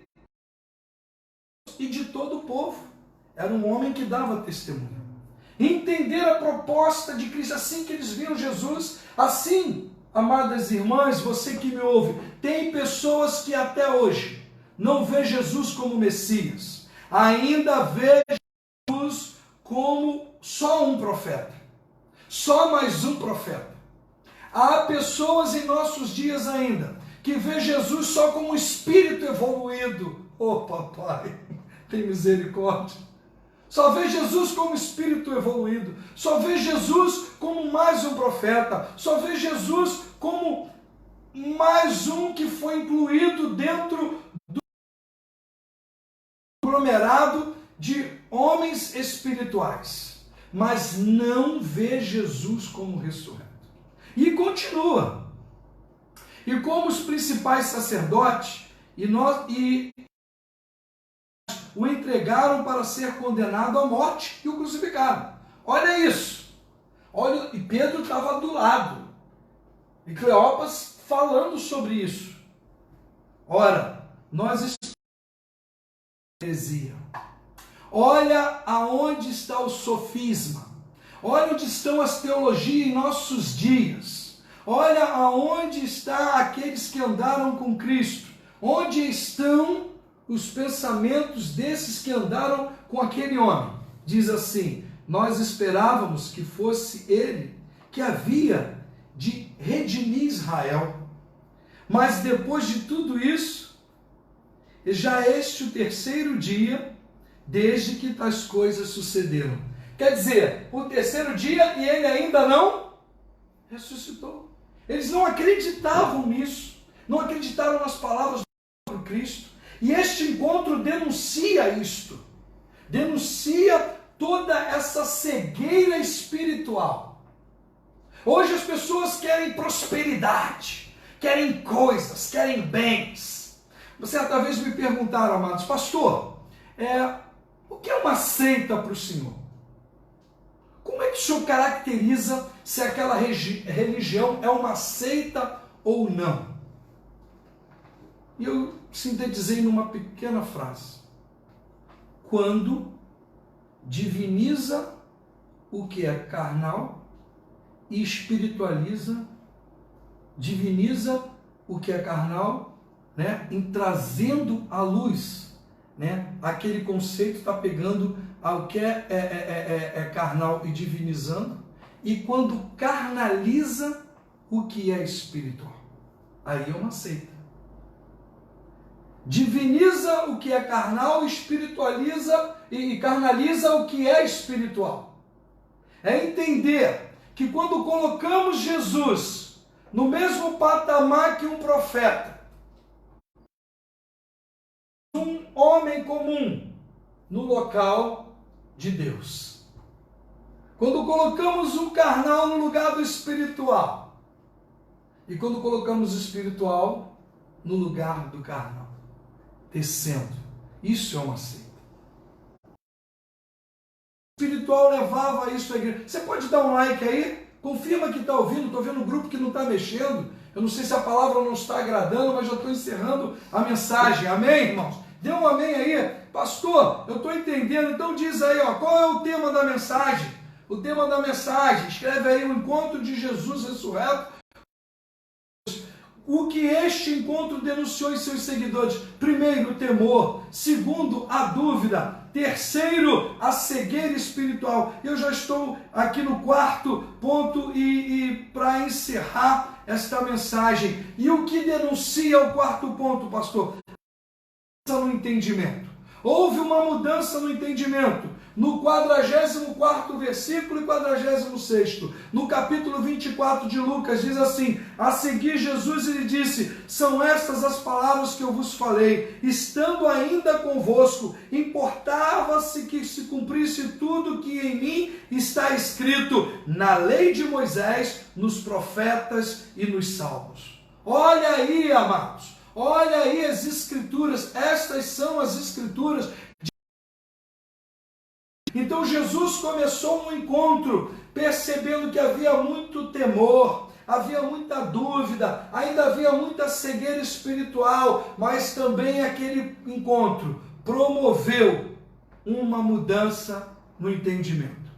de todo o povo, era um homem que dava testemunho. Entender a proposta de Cristo, assim que eles viram Jesus, assim, amadas irmãs, você que me ouve, tem pessoas que até hoje não vê Jesus como Messias, ainda vê Jesus como só um profeta, só mais um profeta. Há pessoas em nossos dias ainda que vê Jesus só como um espírito evoluído. Oh, papai, tem misericórdia. Só vê Jesus como espírito evoluído, só vê Jesus como mais um profeta, só vê Jesus como mais um que foi incluído dentro do aglomerado de homens espirituais, mas não vê Jesus como ressurreto. E continua. E como os principais sacerdotes o entregaram para ser condenado à morte e o crucificaram. Olha isso. Olha, e Pedro estava do lado. E Cleopas falando sobre isso. Ora, nós estamos em heresia. Olha aonde está o sofisma. Olha onde estão as teologias em nossos dias. Olha aonde estão aqueles que andaram com Cristo. Onde estão os pensamentos desses que andaram com aquele homem? Diz assim: nós esperávamos que fosse ele que havia de redimir Israel. Mas depois de tudo isso, já é este o terceiro dia desde que tais coisas sucederam. Quer dizer, o terceiro dia e ele ainda não ressuscitou. Eles não acreditavam nisso, não acreditaram nas palavras do Cristo. E este encontro denuncia isto, denuncia toda essa cegueira espiritual. Hoje as pessoas querem prosperidade, querem coisas, querem bens. Certa vez me perguntaram, amados, pastor, o que é uma seita para o senhor? Como é que o senhor caracteriza se aquela religião é uma seita ou não? E eu sintetizei numa pequena frase: quando diviniza o que é carnal e diviniza o que é carnal, né, em trazendo à luz, né, aquele conceito, está pegando ao que é carnal e divinizando, e quando carnaliza o que é espiritual, aí é uma seita. Diviniza o que é carnal, espiritualiza e carnaliza o que é espiritual. É entender que quando colocamos Jesus no mesmo patamar que um profeta, um homem comum no local de Deus. Quando colocamos o carnal no lugar do espiritual, e quando colocamos o espiritual no lugar do carnal, descendo. Isso é uma seita. O espiritual levava isso à igreja. Você pode dar um like aí? Confirma que está ouvindo. Estou vendo um grupo que não está mexendo. Eu não sei se a palavra não está agradando, mas já estou encerrando a mensagem. Amém, irmãos? Dê um amém aí. Pastor, eu estou entendendo. Então diz aí, qual é o tema da mensagem? O tema da mensagem. Escreve aí: o encontro de Jesus ressurreto. O que este encontro denunciou em seus seguidores? Primeiro, o temor. Segundo, a dúvida. Terceiro, a cegueira espiritual. Eu já estou aqui no quarto ponto e para encerrar esta mensagem. E o que denuncia o quarto ponto, pastor? No entendimento. Houve uma mudança no entendimento. No 44º versículo e 46º, no capítulo 24 de Lucas, diz assim: a seguir Jesus lhe disse: são estas as palavras que eu vos falei, estando ainda convosco, importava-se que se cumprisse tudo que em mim está escrito na lei de Moisés, nos profetas e nos salmos. Olha aí, amados, olha aí as escrituras, estas são as escrituras. Então Jesus começou um encontro, percebendo que havia muito temor, havia muita dúvida, ainda havia muita cegueira espiritual, mas também aquele encontro promoveu uma mudança no entendimento.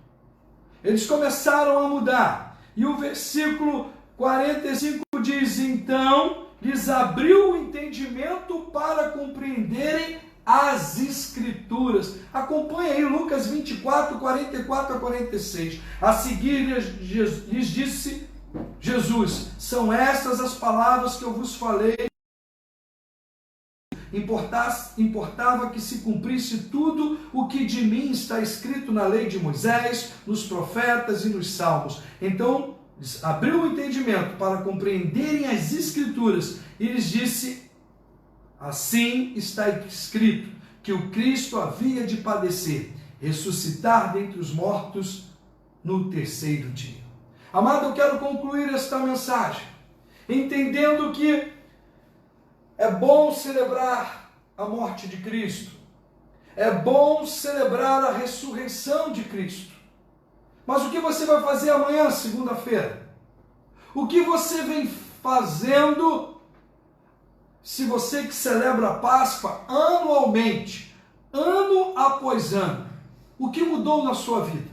Eles começaram a mudar, e o versículo 45 diz: então lhes abriu o entendimento para compreenderem as Escrituras. Acompanhe aí Lucas 24, 44 a 46. A seguir lhes disse Jesus: são estas as palavras que eu vos falei. Importava que se cumprisse tudo o que de mim está escrito na lei de Moisés, nos profetas e nos salmos. Então abriu o entendimento para compreenderem as Escrituras e lhes disse: assim está escrito, que o Cristo havia de padecer, ressuscitar dentre os mortos no terceiro dia. Amado, eu quero concluir esta mensagem entendendo que é bom celebrar a morte de Cristo, é bom celebrar a ressurreição de Cristo. Mas o que você vai fazer amanhã, segunda-feira? O que você vem fazendo se você que celebra a Páscoa anualmente, ano após ano? O que mudou na sua vida?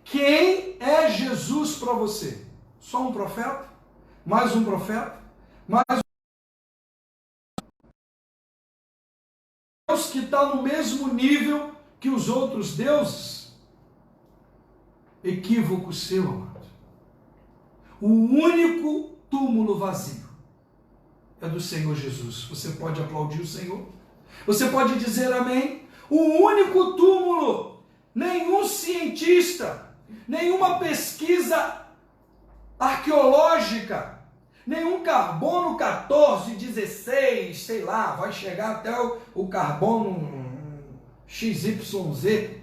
Quem é Jesus para você? Só um profeta? Mais um profeta? Mais um Deus que está no mesmo nível que os outros deuses? Equívoco seu, amado. O único túmulo vazio é do Senhor Jesus. Você pode aplaudir o Senhor? Você pode dizer amém? O único túmulo, nenhum cientista, nenhuma pesquisa arqueológica, nenhum carbono 14, 16, sei lá, vai chegar até o carbono XYZ,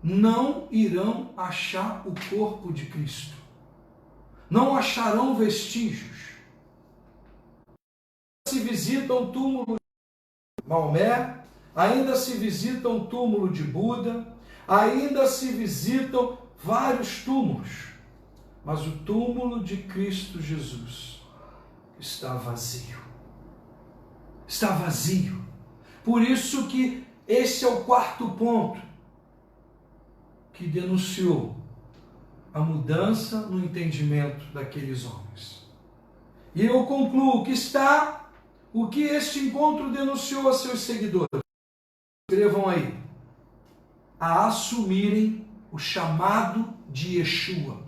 não irão achar o corpo de Cristo. Não acharão vestígios. Se visita o túmulo de Maomé, ainda se visita o túmulo de Buda, ainda se visitam vários túmulos, mas o túmulo de Cristo Jesus está vazio. Está vazio. Por isso que esse é o quarto ponto que denunciou a mudança no entendimento daqueles homens. E eu concluo que está o que este encontro denunciou a seus seguidores. Escrevam aí. A assumirem o chamado de Yeshua.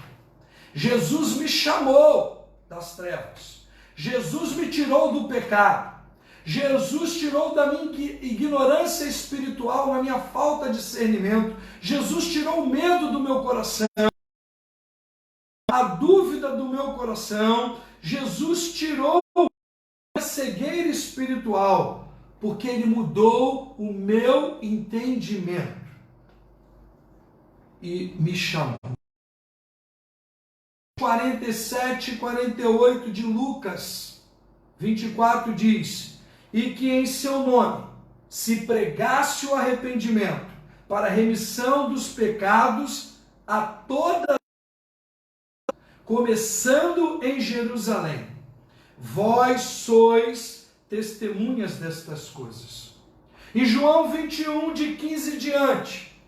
Jesus me chamou das trevas. Jesus me tirou do pecado. Jesus tirou da minha ignorância espiritual, a minha falta de discernimento. Jesus tirou o medo do meu coração, a dúvida do meu coração. Jesus tirou a cegueira espiritual, porque Ele mudou o meu entendimento e me chamou. 47 e 48 de Lucas 24 diz: e que em seu nome se pregasse o arrependimento para a remissão dos pecados a toda, começando em Jerusalém. Vós sois testemunhas destas coisas. Em João 21, de 15 diante,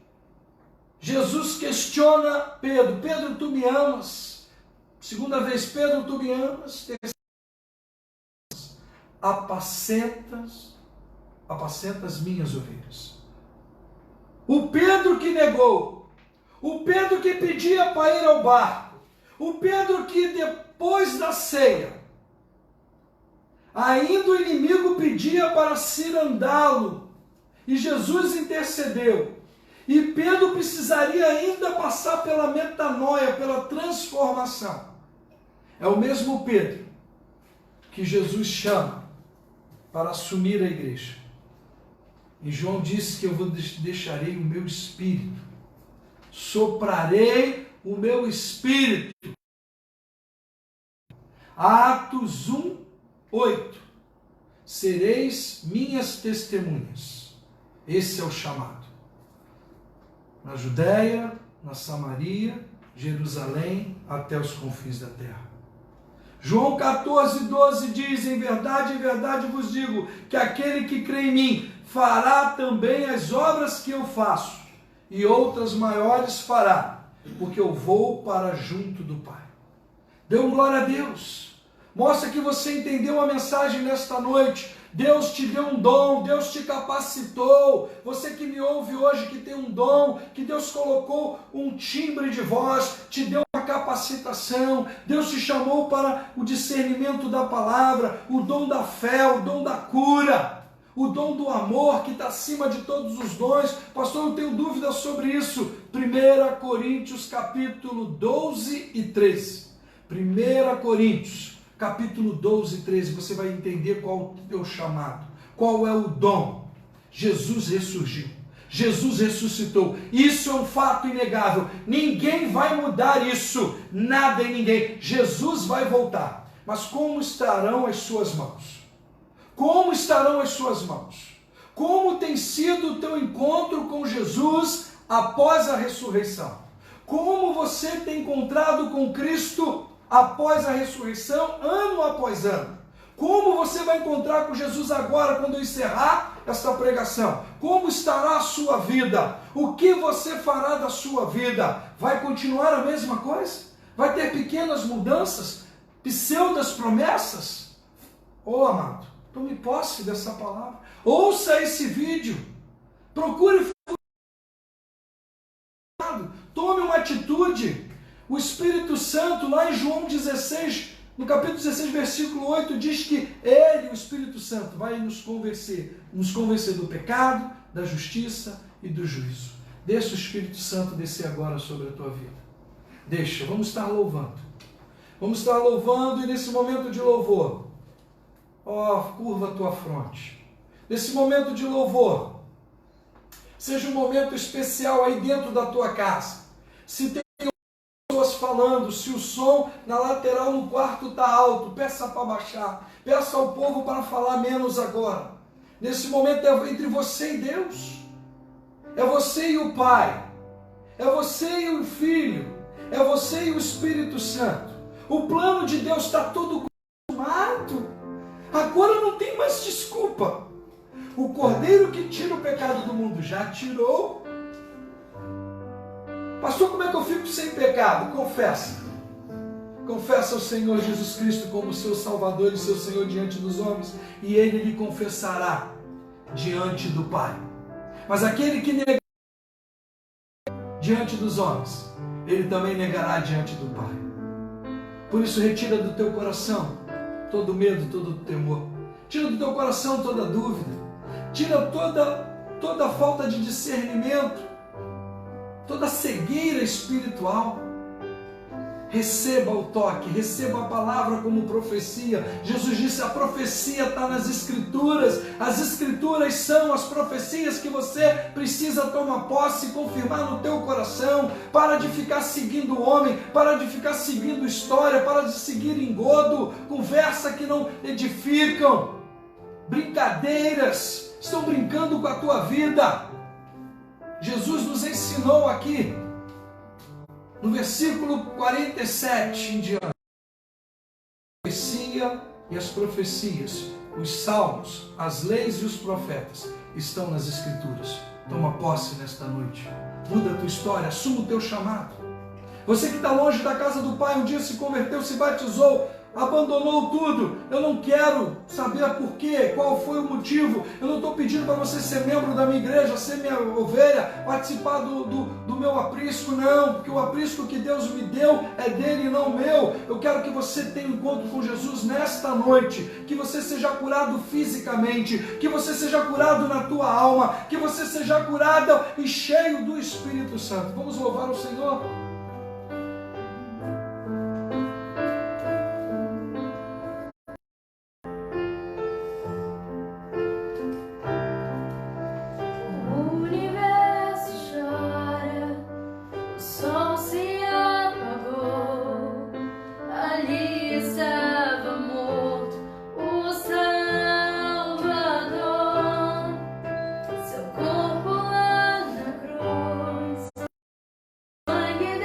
Jesus questiona Pedro: Pedro, tu me amas? Segunda vez: Pedro, tu me amas? Apacentas minhas ovelhas. O Pedro que negou, o Pedro que pedia para ir ao barco, o Pedro que depois da ceia, ainda o inimigo pedia para cirandá-lo, e Jesus intercedeu, e Pedro precisaria ainda passar pela metanoia, pela transformação. É o mesmo Pedro que Jesus chama para assumir a igreja. E João disse que eu deixarei o meu espírito, soprarei o meu espírito. Atos 1, 8. Sereis minhas testemunhas. Esse é o chamado. Na Judéia, na Samaria, Jerusalém, até os confins da terra. João 14, 12 diz: em verdade vos digo, que aquele que crê em mim fará também as obras que eu faço, e outras maiores fará, porque eu vou para junto do Pai. Dê glória a Deus. Mostra que você entendeu a mensagem nesta noite. Deus te deu um dom, Deus te capacitou. Você que me ouve hoje, que tem um dom, que Deus colocou um timbre de voz, te deu uma capacitação. Deus te chamou para o discernimento da palavra, o dom da fé, o dom da cura, o dom do amor que está acima de todos os dons. Pastor, eu tenho dúvida sobre isso. 1 Coríntios capítulo 12 e 13. 1 Coríntios capítulo 12 e 13. Você vai entender qual o teu chamado, qual é o dom. Jesus ressurgiu. Jesus ressuscitou. Isso é um fato inegável. Ninguém vai mudar isso. Nada e ninguém. Jesus vai voltar. Mas como estarão as suas mãos? Como estarão as suas mãos? Como tem sido o teu encontro com Jesus após a ressurreição? Como você tem encontrado com Cristo após a ressurreição, ano após ano? Como você vai encontrar com Jesus agora, quando eu encerrar esta pregação? Como estará a sua vida? O que você fará da sua vida? Vai continuar a mesma coisa? Vai ter pequenas mudanças? Pseudas promessas? Oh, amado, tome posse dessa palavra. Ouça esse vídeo. Procure. Tome uma atitude. O Espírito Santo, lá em João 16, no capítulo 16, versículo 8, diz que Ele, o Espírito Santo, vai nos convencer do pecado, da justiça e do juízo. Deixa o Espírito Santo descer agora sobre a tua vida. Deixa, vamos estar louvando. Vamos estar louvando, e nesse momento de louvor, curva a tua fronte. Nesse momento de louvor, seja um momento especial aí dentro da tua casa. Se tem pessoas falando, se o som na lateral no quarto está alto, peça para baixar. Peça ao povo para falar menos agora. Nesse momento é entre você e Deus. É você e o Pai. É você e o Filho. É você e o Espírito Santo. O plano de Deus está todo consumado. Agora não tem mais desculpa. O Cordeiro que tira o pecado do mundo já tirou. Pastor, como é que eu fico sem pecado? Confessa. Confessa ao Senhor Jesus Cristo como seu Salvador e seu Senhor diante dos homens, e Ele lhe confessará diante do Pai. Mas aquele que nega diante dos homens, Ele também negará diante do Pai. Por isso, retira do teu coração todo medo, todo temor. Tira do teu coração toda dúvida. Tira toda falta de discernimento, toda cegueira espiritual. Receba o toque, receba a palavra como profecia. Jesus disse, a profecia está nas Escrituras. As Escrituras são as profecias que você precisa tomar posse e confirmar no teu coração. Para de ficar seguindo o homem, para de ficar seguindo história, para de seguir engodo, conversa que não edificam, brincadeiras, estão brincando com a tua vida. Jesus nos ensinou aqui, no versículo 47 em diante, a profecia e as profecias, os salmos, as leis e os profetas estão nas Escrituras. Toma posse nesta noite. Muda a tua história, assuma o teu chamado. Você que está longe da casa do Pai, um dia se converteu, se batizou, abandonou tudo. Eu não quero saber por quê, qual foi o motivo. Eu não estou pedindo para você ser membro da minha igreja, ser minha ovelha, participar do meu aprisco, não, porque o aprisco que Deus me deu é dele e não meu. Eu quero que você tenha um encontro com Jesus nesta noite, que você seja curado fisicamente, que você seja curado na tua alma, que você seja curado e cheio do Espírito Santo. Vamos louvar o Senhor? Sangue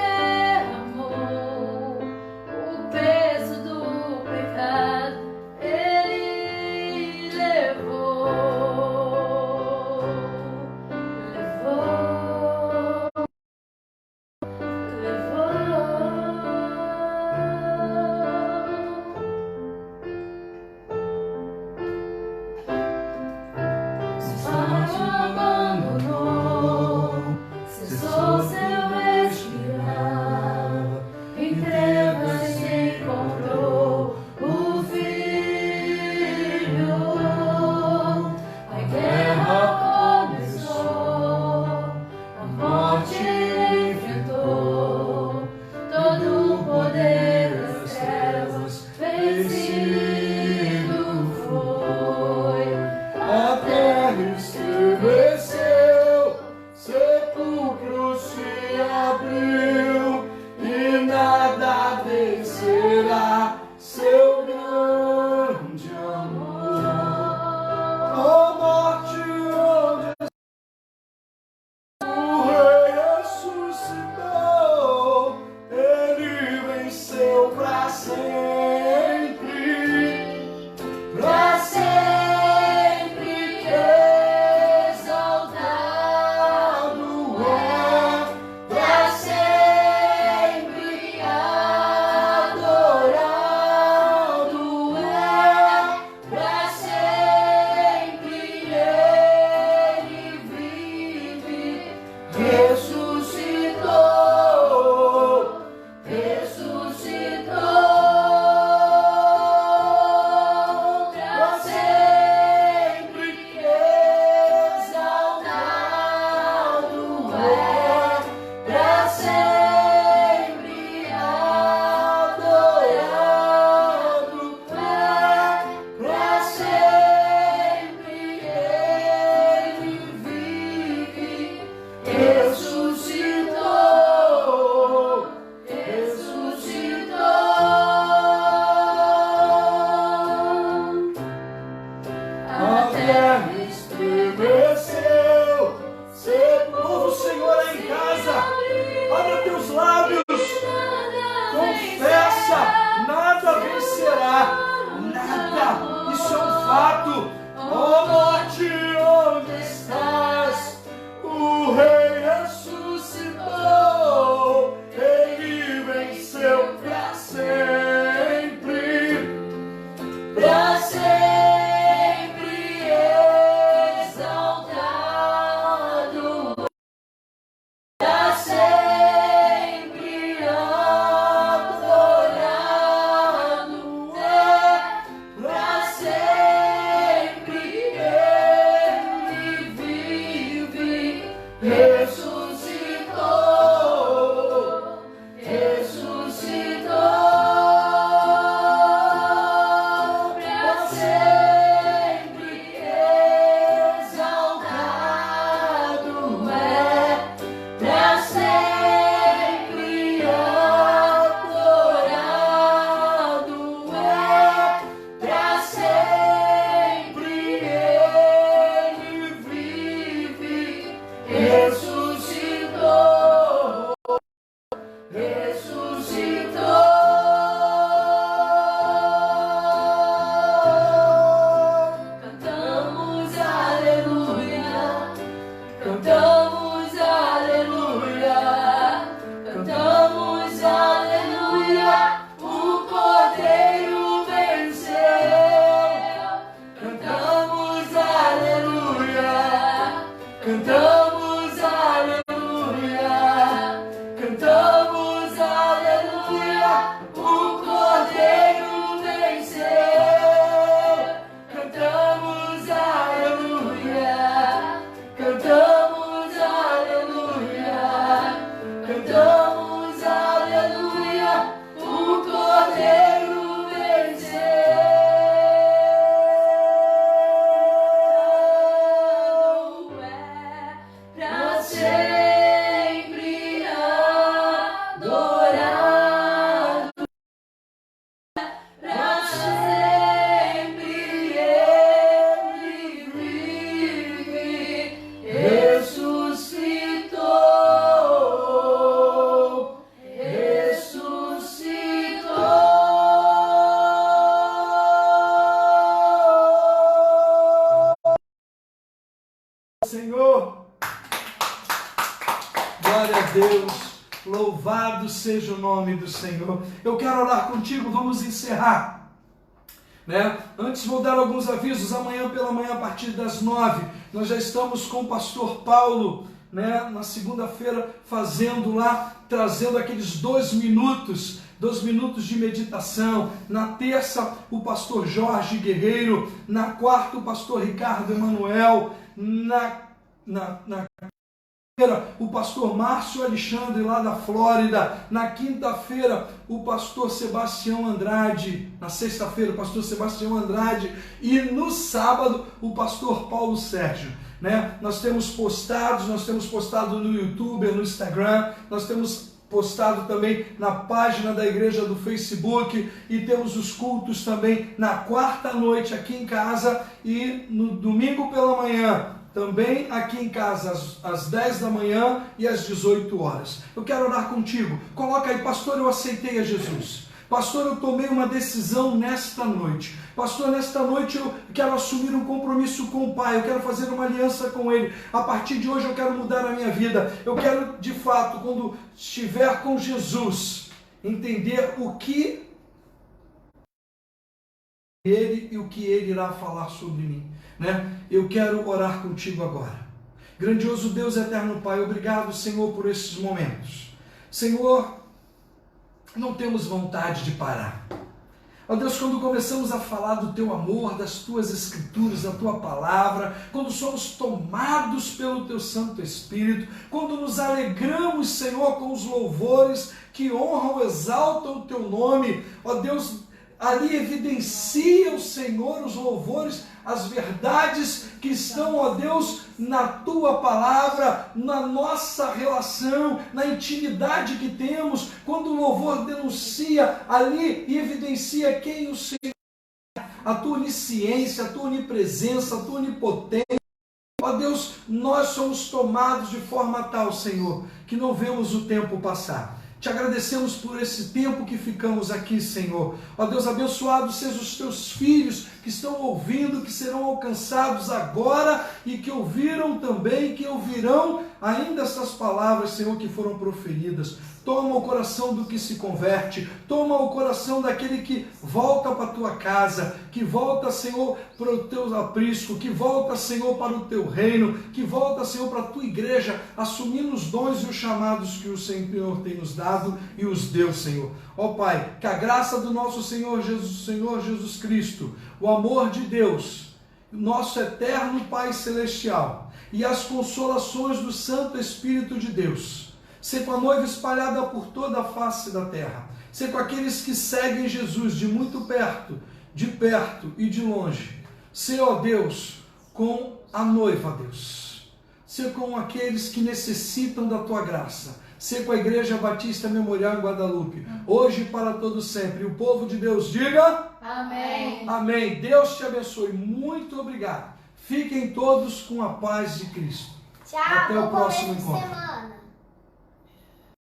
Senhor. Glória a Deus, louvado seja o nome do Senhor. Eu quero orar contigo, vamos encerrar, né? Antes vou dar alguns avisos. Amanhã pela manhã, a partir das 9, nós já estamos com o pastor Paulo, né? Na segunda-feira fazendo lá, trazendo aqueles 2 minutos de meditação. Na terça, o pastor Jorge Guerreiro. Na quarta, o pastor Ricardo Emanuel. Na quinta-feira, o pastor Márcio Alexandre, lá da Flórida. Na quinta-feira, o pastor Sebastião Andrade. Na sexta-feira, o pastor Sebastião Andrade. E no sábado, o pastor Paulo Sérgio. Né? Nós temos postado no YouTube, no Instagram, nós temos postado também na página da igreja do Facebook, e temos os cultos também na quarta noite aqui em casa e no domingo pela manhã, também aqui em casa, às 10 da manhã e às 18 horas. Eu quero orar contigo. Coloca aí: pastor, eu aceitei a Jesus. Pastor, eu tomei uma decisão nesta noite. Pastor, nesta noite eu quero assumir um compromisso com o Pai, eu quero fazer uma aliança com Ele. A partir de hoje eu quero mudar a minha vida. Eu quero, de fato, quando estiver com Jesus, entender o que Ele e o que Ele irá falar sobre mim, né? Eu quero orar contigo agora. Grandioso Deus, eterno Pai, obrigado, Senhor, por esses momentos. Senhor, não temos vontade de parar. Ó Deus, quando começamos a falar do Teu amor, das Tuas Escrituras, da Tua Palavra, quando somos tomados pelo Teu Santo Espírito, quando nos alegramos, Senhor, com os louvores que honram, exaltam o Teu nome, ó Deus, ali evidencia o Senhor os louvores, as verdades que estão, ó Deus, na Tua Palavra, na nossa relação, na intimidade que temos, quando o louvor denuncia ali e evidencia quem o Senhor é, a Tua onisciência, a Tua onipresença, a Tua onipotência. Ó Deus, nós somos tomados de forma tal, Senhor, que não vemos o tempo passar. Te agradecemos por esse tempo que ficamos aqui, Senhor. Ó Deus, abençoado sejam os Teus filhos que estão ouvindo, que serão alcançados agora e que ouviram também, que ouvirão ainda essas palavras, Senhor, que foram proferidas. Toma o coração do que se converte, toma o coração daquele que volta para a Tua casa, que volta, Senhor, para o Teu aprisco, que volta, Senhor, para o Teu reino, que volta, Senhor, para a Tua igreja, assumindo os dons e os chamados que o Senhor tem nos dado e os deu, Senhor. Ó Pai, que a graça do nosso Senhor Jesus Cristo, o amor de Deus, nosso eterno Pai Celestial, e as consolações do Santo Espírito de Deus. Ser com a noiva espalhada por toda a face da terra. Ser com aqueles que seguem Jesus de muito perto e de longe. Ser, ó Deus, com a noiva, Deus. Ser com aqueles que necessitam da tua graça. Ser com a Igreja Batista Memorial em Guadalupe. Hoje e para todo sempre. E o povo de Deus diga... Amém. Amém. Deus te abençoe. Muito obrigado. Fiquem todos com a paz de Cristo. Tchau, Até o bom próximo começo de encontro. semana.